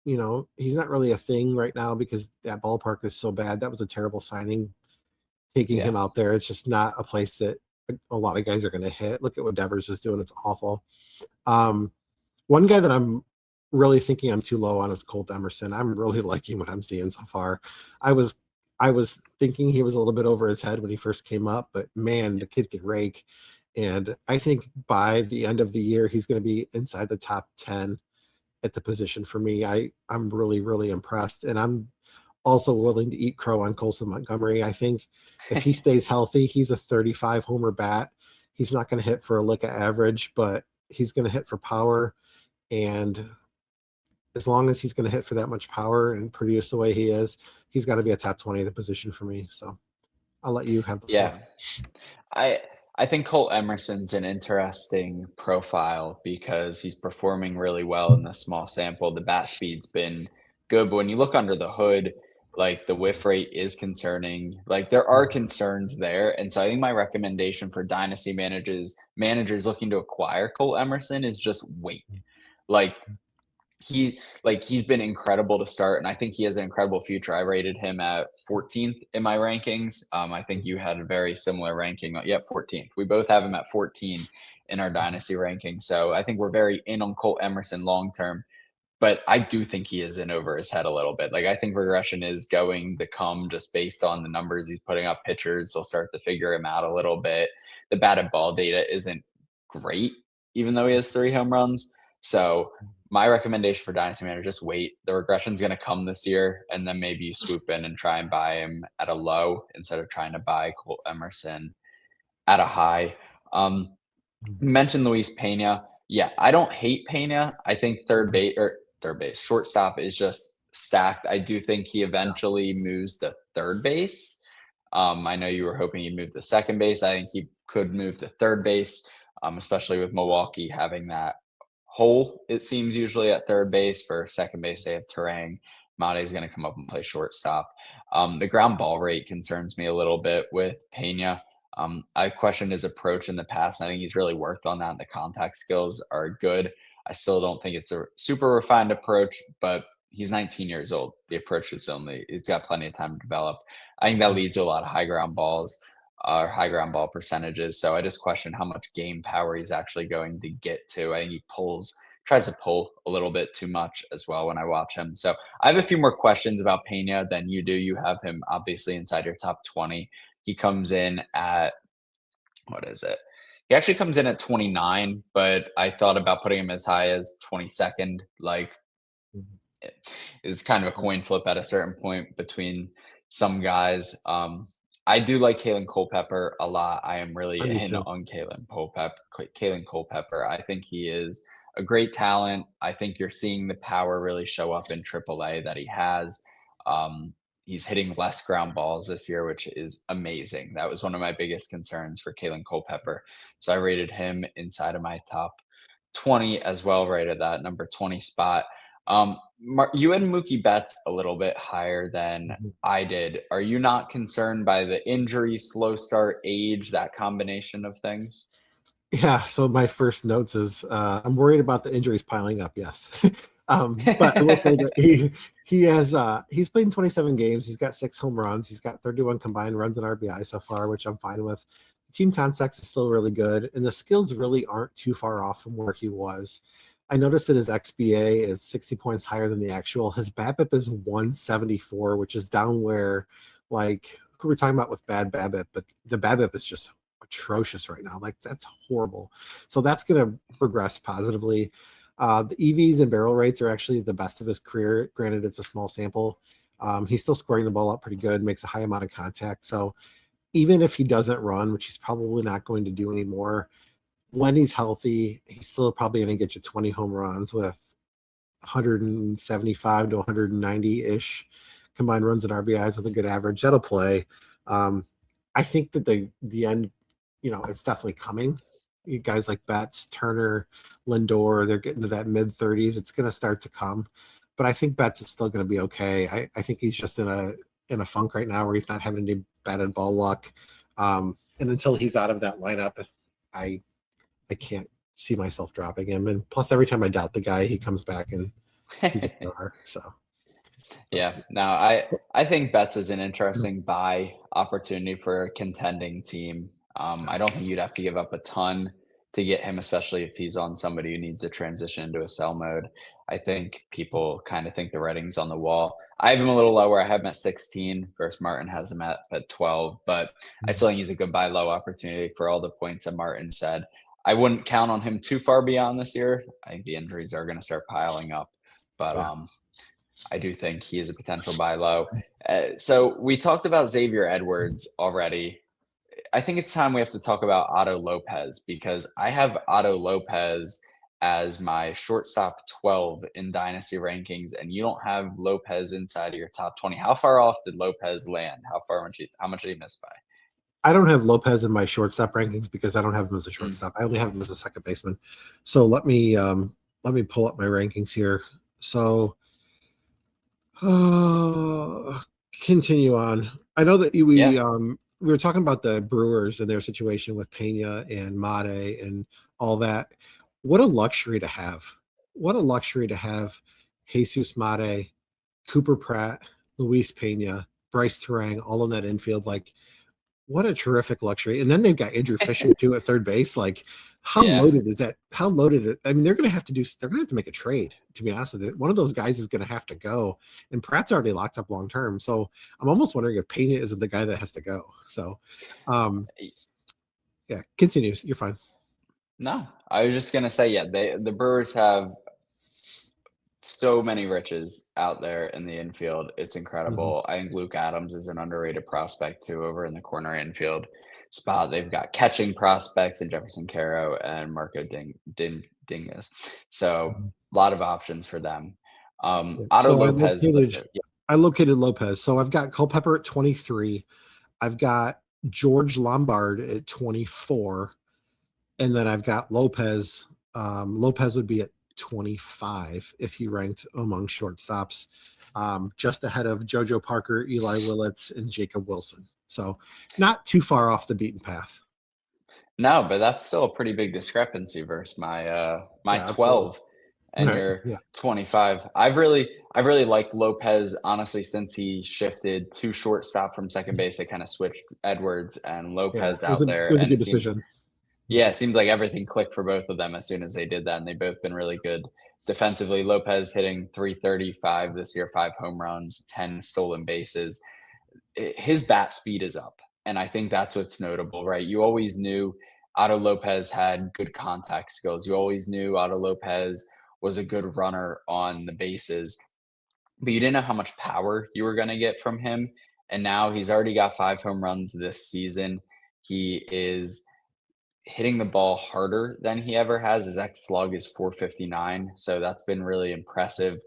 he's not really a thing right now because that ballpark is so bad. That was a terrible signing, taking him out there. It's just not a place that a lot of guys are going to hit. Look at what Devers is doing. It's awful. One guy that I'm really thinking I'm too low on is Colt Emerson. I'm really liking what I'm seeing so far. I was thinking he was a little bit over his head when he first came up, but man, the kid can rake. And I think by the end of the year, he's going to be inside the top 10 at the position for me. I'm really, really impressed. And I'm also willing to eat crow on Colson Montgomery. I think if he stays healthy, he's a 35 homer bat. He's not going to hit for a lick of average, but he's going to hit for power. And as long as he's going to hit for that much power and produce the way he is, he's got to be a top 20 of the position for me. So I'll let you have the floor. I think Colt Emerson's an interesting profile because he's performing really well in the small sample. The bat speed's been good, but when you look under the hood, like the whiff rate is concerning. Like there are concerns there. And so I think my recommendation for dynasty managers looking to acquire Colt Emerson is just wait. Like like he's been incredible to start, and I think he has an incredible future. I rated him at 14th in my rankings. I think you had a very similar ranking. Yeah, 14th. We both have him at 14 in our dynasty ranking. So I think we're very in on Colt Emerson long term. But I do think he is in over his head a little bit. Like I think regression is going to come just based on the numbers he's putting up. Pitchers will start to figure him out a little bit. The batted ball data isn't great, even though he has 3 home runs. So my recommendation for Dynasty Manager, just wait. The regression is going to come this year, and then maybe you swoop in and try and buy him at a low instead of trying to buy Colt Emerson at a high. You mentioned Luis Pena. Yeah, I don't hate Pena. I think shortstop is just stacked. I do think he eventually moves to third base. I know you were hoping he'd move to second base. I think he could move to third base, especially with Milwaukee having that hole, it seems, usually at third base. For second base, they have Turang. Mate is going to come up and play shortstop. The ground ball rate concerns me a little bit with Pena. I've questioned his approach in the past, and I think he's really worked on that. And the contact skills are good. I still don't think it's a super refined approach, but he's 19 years old. The approach is he's got plenty of time to develop. I think that leads to a lot of high ground balls or high ground ball percentages. So I just question how much game power he's actually going to get to. I think he tries to pull a little bit too much as well when I watch him. So I have a few more questions about Pena than you do. You have him obviously inside your top 20. He comes in at, what is it? He actually comes in at 29, but I thought about putting him as high as 22nd. Like it was kind of a coin flip at a certain point between some guys. I do like Kalen Culpepper a lot. I am really in on Kalen Culpepper. I think he is a great talent. I think you're seeing the power really show up in AAA that he has. He's hitting less ground balls this year, which is amazing. That was one of my biggest concerns for Kalen Culpepper. So I rated him inside of my top 20 as well, right at that number 20 spot. You had Mookie Betts a little bit higher than I did. Are you not concerned by the injury, slow start, age, that combination of things? Yeah, so my first notes is I'm worried about the injuries piling up, yes. But I will say that he's played in 27 games. He's got 6 home runs. He's got 31 combined runs and RBI so far, which I'm fine with. The team context is still really good, and the skills really aren't too far off from where he was. I noticed that his XBA is 60 points higher than the actual. His BABIP is 174, which is down where, like, who we're talking about with bad BABIP, but the BABIP is just atrocious right now. Like, that's horrible. So that's going to progress positively. The EVs and barrel rates are actually the best of his career. Granted, it's a small sample. He's still scoring the ball up pretty good, makes a high amount of contact. So even if he doesn't run, which he's probably not going to do anymore, when he's healthy, he's still probably going to get you 20 home runs with 175 to 190-ish combined runs and RBIs with a good average. That'll play. I think that the end, it's definitely coming. You guys like Betts, Turner, Lindor, they're getting to that mid-30s. It's going to start to come. But I think Betts is still going to be okay. I think he's just in a funk right now where he's not having any batted ball luck. And until he's out of that lineup, I can't see myself dropping him. And plus, every time I doubt the guy, he comes back and he's a star. So. Yeah, no, I think Betts is an interesting buy opportunity for a contending team. I don't think you'd have to give up a ton to get him, especially if he's on somebody who needs to transition into a sell mode. I think people kind of think the writing's on the wall. I have him a little lower. I have him at 16 versus Martin has him at 12, but I still think he's a good buy low opportunity for all the points that Martin said. I wouldn't count on him too far beyond this year. I think the injuries are going to start piling up, but I do think he is a potential buy low. So we talked about Xavier Edwards already. I think it's time we have to talk about Otto Lopez, because I have Otto Lopez as my shortstop 12 in Dynasty rankings, and you don't have Lopez inside of your top 20. How far off did Lopez land? How much did he miss by? I don't have Lopez in my shortstop rankings because I don't have him as a shortstop. I only have him as a second baseman. So let me pull up my rankings here. So continue on. I know that we were talking about the Brewers and their situation with Pena and Mate and all that. What a luxury to have. What a luxury to have Jesus Mate, Cooper Pratt, Luis Pena, Bryce Turang, all in that infield. Like, what a terrific luxury. And then they've got Andrew Fisher too at third base. Like, how Yeah. loaded is that? How loaded? I mean, they're going to have to make a trade, to be honest with you. One of those guys is going to have to go. And Pratt's already locked up long term. So I'm almost wondering if Pena isn't the guy that has to go. So, yeah, continue. You're fine. No, I was just gonna say, yeah, the Brewers have so many riches out there in the infield. It's incredible. I think Luke Adams is an underrated prospect too over in the corner infield spot. They've got catching prospects in Jefferson Caro and Marco Dingus. So a lot of options for them. Otto So Lopez. I located Lopez. So I've got Culpepper at 23. I've got George Lombard at 24. And then I've got Lopez. Lopez would be at 25 if he ranked among shortstops, just ahead of JoJo Parker, Eli Willits, and Jacob Wilson. So not too far off the beaten path. No, but that's still a pretty big discrepancy versus my 12 and Right. your Yeah. 25. I've really liked Lopez, honestly, since he shifted to shortstop from second base. It kind of switched Edwards and Lopez out there. It was a And good decision. it seemed like everything clicked for both of them as soon as they did that, and they've both been really good defensively. Lopez hitting 335 this year, 5 home runs, 10 stolen bases. His bat speed is up, and I think that's what's notable, right? You always knew Otto Lopez had good contact skills. You always knew Otto Lopez was a good runner on the bases, but you didn't know how much power you were going to get from him. And now he's already got 5 home runs this season. He is hitting the ball harder than he ever has. His X slug is 459, so that's been really impressive.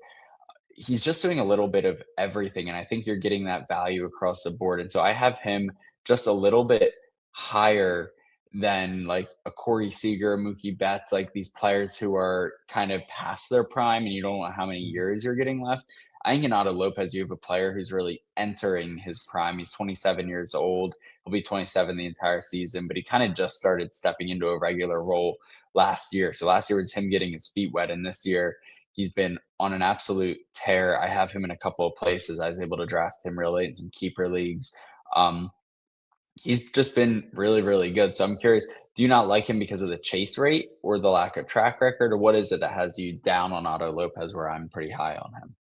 He's just doing a little bit of everything, and I think you're getting that value across the board. And so I have him just a little bit higher than like a Corey Seager, Mookie Betts, like these players who are kind of past their prime and you don't know how many years you're getting left. I think in Otto Lopez, you have a player who's really entering his prime. He's 27 years old. He'll be 27 the entire season, but he kind of just started stepping into a regular role last year. So last year was him getting his feet wet, and this year he's been on an absolute tear. I have him in a couple of places. I was able to draft him real late in some keeper leagues. He's just been really, really good. So I'm curious, do you not like him because of the chase rate or the lack of track record, or what is it that has you down on Otto Lopez where I'm pretty high on him?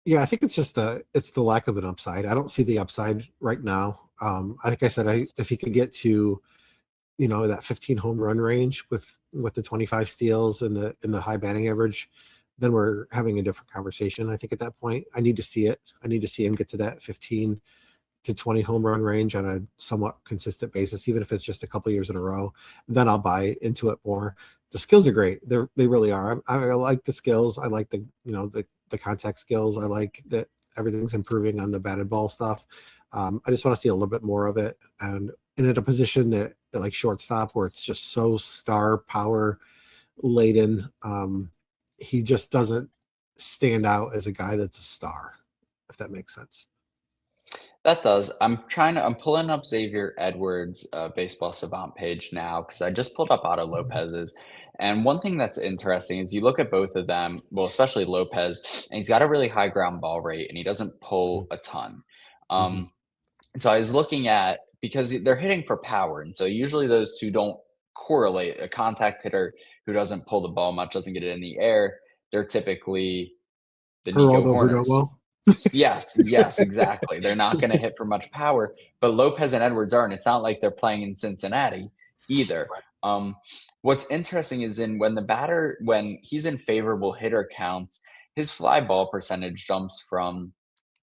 Yeah, I think it's just it's the lack of an upside. I don't see the upside right now. I think I said if he could get to that 15 home run range with the 25 steals and the high batting average, then we're having a different conversation. I think at that point, I need to see it. I need to see him get to that 15 to 20 home run range on a somewhat consistent basis, even if it's just a couple years in a row. Then I'll buy into it more. The skills are great. They really are. I like the skills. I like the contact skills. I like that everything's improving on the batted ball stuff. I just want to see a little bit more of it. And at a position that like shortstop where it's just so star power laden, he just doesn't stand out as a guy that's a star, if that makes sense. That does. I'm pulling up Xavier Edwards' baseball savant page now because I just pulled up Otto Lopez's. And one thing that's interesting is you look at both of them, well, especially Lopez, and he's got a really high ground ball rate and he doesn't pull a ton. And so I was looking at, because they're hitting for power. And so usually those two don't correlate. A contact hitter who doesn't pull the ball much, doesn't get it in the air, they're typically the Nico Geraldo Horners. Yes, exactly. They're not going to hit for much power, but Lopez and Edwards aren't. It's not like they're playing in Cincinnati either. What's interesting is when he's in favorable hitter counts, his fly ball percentage jumps from,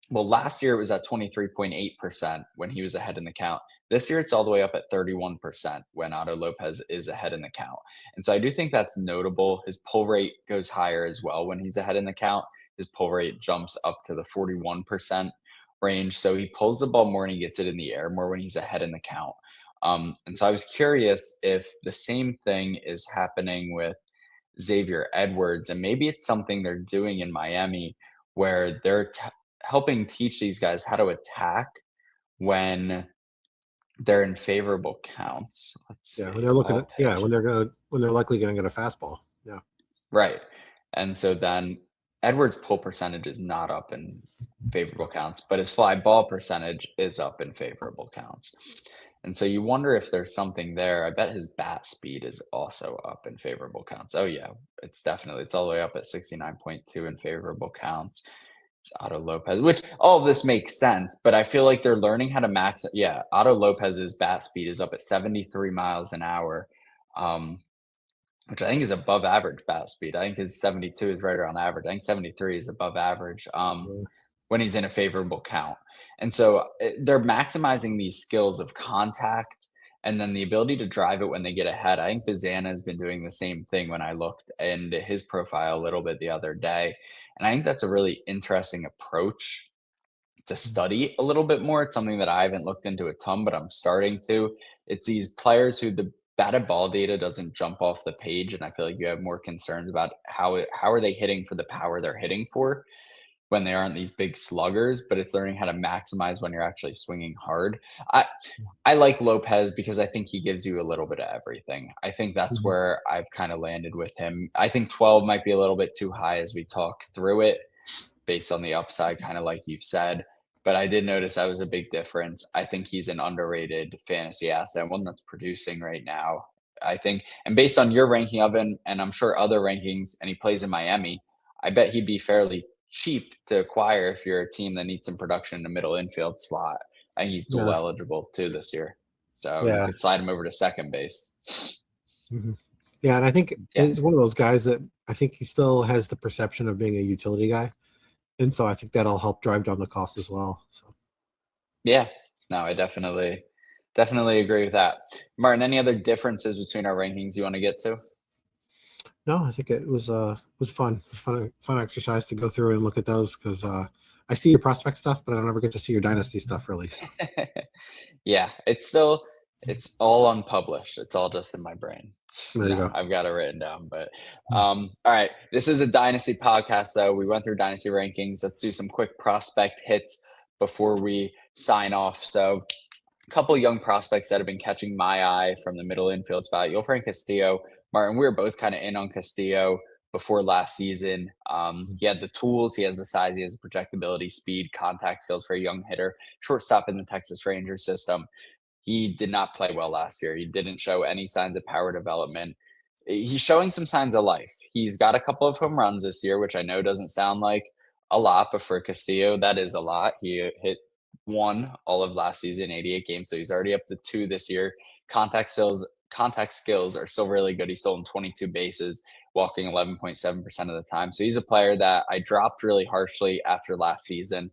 well, last year it was at 23.8% when he was ahead in the count. This year it's all the way up at 31% when Otto Lopez is ahead in the count. And so I do think that's notable. His pull rate goes higher as well when he's ahead in the count. His pull rate jumps up to the 41% range. So he pulls the ball more and he gets it in the air more when he's ahead in the count. And so I was curious if the same thing is happening with Xavier Edwards, and maybe it's something they're doing in Miami where they're helping teach these guys how to attack when they're in favorable counts. Let's see. When they're when they're likely going to get a fastball. Yeah. Right. And so then Edwards' pull percentage is not up in favorable counts, but his fly ball percentage is up in favorable counts. And so you wonder if there's something there. I bet his bat speed is also up in favorable counts. Oh yeah, it's all the way up at 69.2 in favorable counts. It's Otto Lopez, which all of this makes sense, but I feel like they're learning how to max. Yeah, Otto Lopez's bat speed is up at 73 miles an hour. Which I think is above average bat speed. I think his 72 is right around average. I think 73 is above average when he's in a favorable count. And so they're maximizing these skills of contact and then the ability to drive it when they get ahead. I think Bazana has been doing the same thing when I looked into his profile a little bit the other day. And I think that's a really interesting approach to study a little bit more. It's something that I haven't looked into a ton, but I'm starting to. It's these players who the batted ball data doesn't jump off the page, and I feel like you have more concerns about how are they hitting for the power they're hitting for when they aren't these big sluggers, but it's learning how to maximize when you're actually swinging hard. I I like Lopez because I think he gives you a little bit of everything. I think that's Mhm. where I've kind of landed with him. I think 12 might be a little bit too high as we talk through it based on the upside, kind of like you've said. But I did notice that was a big difference. I think he's an underrated fantasy asset, one that's producing right now. I think, and based on your ranking of him, and I'm sure other rankings, and he plays in Miami, I bet he'd be fairly cheap to acquire if you're a team that needs some production in the middle infield slot. I think he's dual Yeah. eligible too this year. So you Yeah. could slide him over to second base. Mhm. Yeah, and I think Yeah. he's one of those guys that I think he still has the perception of being a utility guy, and so I think that'll help drive down the cost as well. So Yeah. No, I definitely agree with that. Martin, any other differences between our rankings you want to get to? no, I think it was fun exercise to go through and look at those because I see your prospect stuff, but I don't ever get to see your dynasty stuff really. So Yeah, it's all unpublished. It's all just in my brain. there you No, go. I've got it written down. But Mm. all right, this is a dynasty podcast, so we went through dynasty rankings. Let's do some quick prospect hits before we sign off. So a couple young prospects that have been catching my eye from the middle infield spot. Yolfran Castillo, Martin, we were both kind of in on Castillo before last season. He had the tools, he has the size, he has the projectability, speed, contact skills for a young hitter, shortstop in the Texas Rangers system. He did not play well last year. He didn't show any signs of power development. He's showing some signs of life. He's got a couple of home runs this year, which I know doesn't sound like a lot, but for Castillo, that is a lot. He hit one all of last season, 88 games, so he's already up to two this year. Contact skills are still really good. He's stolen 22 bases, walking 11.7% of the time. So he's a player that I dropped really harshly after last season.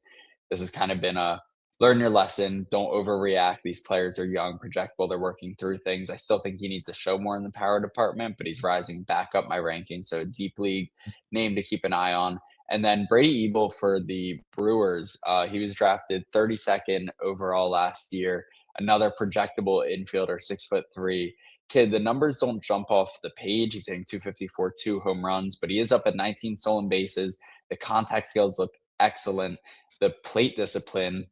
This has kind of been a learn your lesson. Don't overreact. These players are young, projectable. They're working through things. I still think he needs to show more in the power department, but he's rising back up my ranking. So a deep league name to keep an eye on. And then Brady Ebel for the Brewers. He was drafted 32nd overall last year. Another projectable infielder, 6'3" kid. The numbers don't jump off the page. He's hitting 254, two home runs, but he is up at 19 stolen bases. The contact skills look excellent. The plate discipline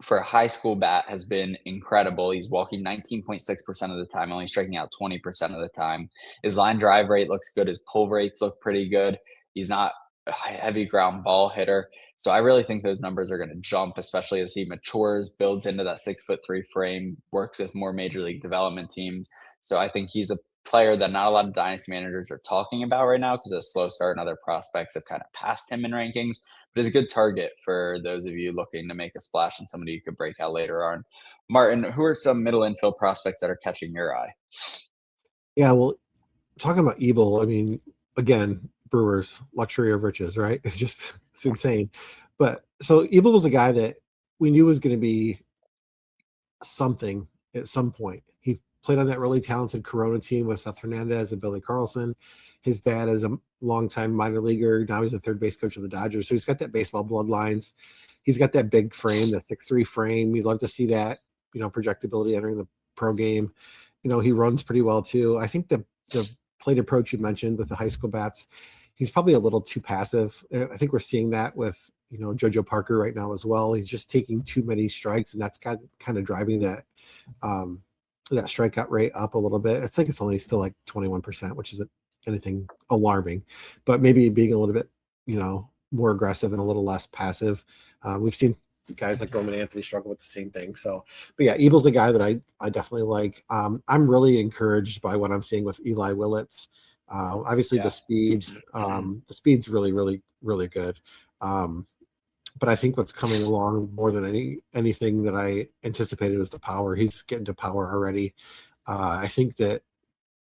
for a high school bat has been incredible. He's walking 19.6% of the time, only striking out 20% of the time. His line drive rate looks good. His pull rates look pretty good. He's not a heavy ground ball hitter. So I really think those numbers are going to jump, especially as he matures, builds into that 6'3" frame, works with more major league development teams. So I think he's a player that not a lot of dynasty managers are talking about right now because of a slow start and other prospects have kind of passed him in rankings, but is a good target for those of you looking to make a splash and somebody you could break out later on. Martin, who are some middle infield prospects that are catching your eye? Yeah, well, talking about Ebel, I mean, again, Brewers luxury of riches, right? It's insane. But so Ebel was a guy that we knew was going to be something at some point. He played on that really talented Corona team with Seth Hernandez and Billy Carlson. His dad is a longtime minor leaguer. Now he's the third base coach of the Dodgers. So he's got that baseball bloodlines. He's got that big frame, the 6'3" frame. You'd love to see that, projectability entering the pro game. He runs pretty well too. I think the plate approach you mentioned with the high school bats, he's probably a little too passive. I think we're seeing that with JoJo Parker right now as well. He's just taking too many strikes, and that's kind of driving that strikeout rate up a little bit. I think it's only still like 21%, which isn't anything alarming, but maybe being a little bit more aggressive and a little less passive. We've seen guys like Roman Anthony struggle with the same thing. So, but yeah, Ebel's a guy that I definitely like. I'm really encouraged by what I'm seeing with Eli Willits. Obviously, the speed's really, really, really good. But I think what's coming along more than anything that I anticipated is the power. He's getting to power already. I think that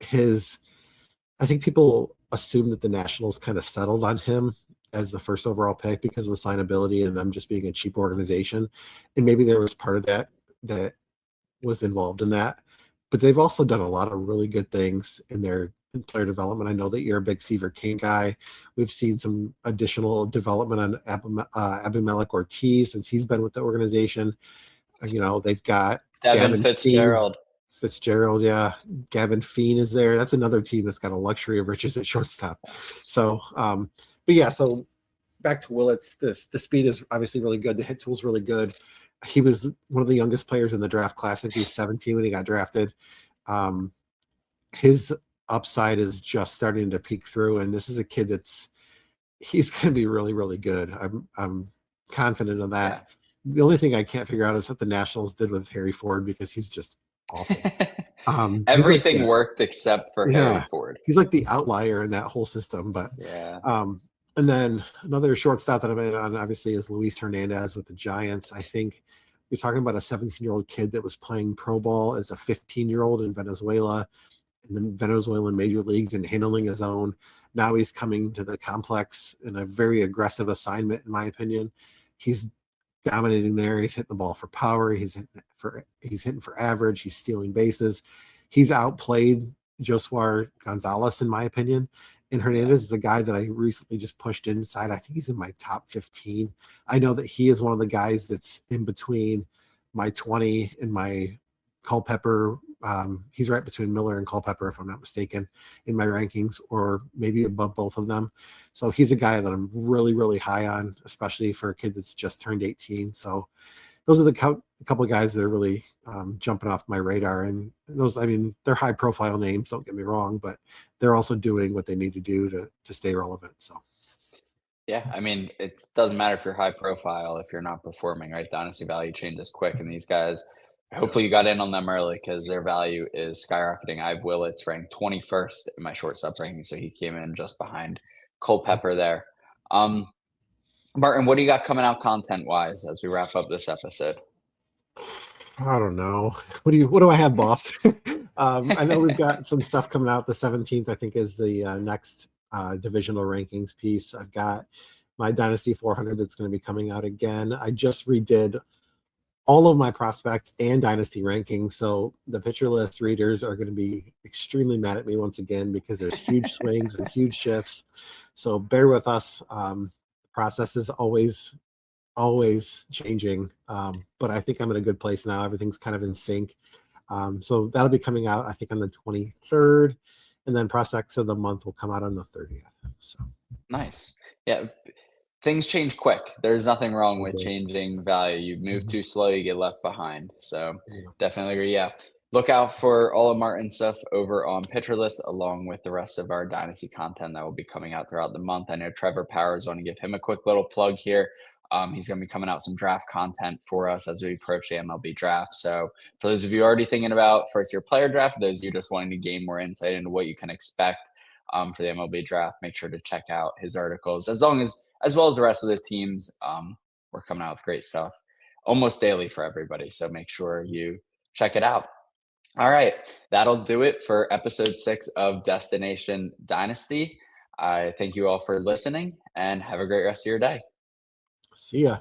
I think people assume that the Nationals kind of settled on him as the first overall pick because of the signability and them just being a cheap organization. And maybe there was part of that was involved in that. But they've also done a lot of really good things in their player development. I know that you're a big Seaver King guy. We've seen some additional development on Abimelech Ortiz since he's been with the organization. They've got Devin Fitzgerald. Yeah. Gavin Feen is there. That's another team that's got a luxury of riches at shortstop. So, but yeah, so back to Willits, the speed is obviously really good. The hit tool is really good. He was one of the youngest players in the draft class. I think he was 17 when he got drafted. His upside is just starting to peek through, and this is a kid he's going to be really, really good. I'm confident of that. Yeah. The only thing I can't figure out is what the Nationals did with Harry Ford because he's just awful. Everything worked except for Harry Ford. He's like the outlier in that whole system. But and then another shortstop that I'm in on obviously is Luis Hernandez with the Giants. I think you're talking about a 17-year-old kid that was playing pro ball as a 15-year-old in Venezuela, in the Venezuelan major leagues, and handling his own. Now he's coming to the complex in a very aggressive assignment, in my opinion. He's dominating there. He's hitting the ball for power. He's hitting for average. He's stealing bases. He's outplayed Josuar Gonzalez, in my opinion. And Hernandez is a guy that I recently just pushed inside. I think he's in my top 15. I know that he is one of the guys that's in between my 20 and my Culpepper. He's right between Miller and Culpepper, if I'm not mistaken, in my rankings, or maybe above both of them. So he's a guy that I'm really, really high on, especially for a kid that's just turned 18. So those are the couple of guys that are really jumping off my radar. And those, I mean, they're high profile names, don't get me wrong, but they're also doing what they need to do to stay relevant. So. Yeah, I mean, it doesn't matter if you're high profile if you're not performing, right? Dynasty value changes quick, and these guys, hopefully you got in on them early because their value is skyrocketing. I have Willits ranked 21st in my shortstop ranking, so he came in just behind Culpepper there. Martin, what do you got coming out content-wise as we wrap up this episode? I don't know. What do I have, boss? I know we've got some stuff coming out. The 17th, I think, is the next divisional rankings piece. I've got my Dynasty 400 that's going to be coming out again. I just redid all of my prospect and Dynasty rankings, so the pitcher list readers are going to be extremely mad at me once again because there's huge swings and huge shifts. So bear with us. The process is always changing, but I think I'm in a good place now. Everything's kind of in sync. So that'll be coming out, I think, on the 23rd, and then prospects of the month will come out on the 30th. So nice. Yeah, things change quick. There's nothing wrong with changing value. You move too slow, you get left behind. So definitely agree. Yeah. Look out for all of Martin's stuff over on Pitcher List, along with the rest of our Dynasty content that will be coming out throughout the month. I know Trevor Powers, want to give him a quick little plug here. He's going to be coming out some draft content for us as we approach the MLB draft. So for those of you already thinking about first-year player draft, for those of you just wanting to gain more insight into what you can expect for the MLB draft, make sure to check out his articles. As well as the rest of the teams, we're coming out with great stuff almost daily for everybody. So make sure you check it out. All right, that'll do it for episode 6 of Destination Dynasty. I thank you all for listening and have a great rest of your day. See ya.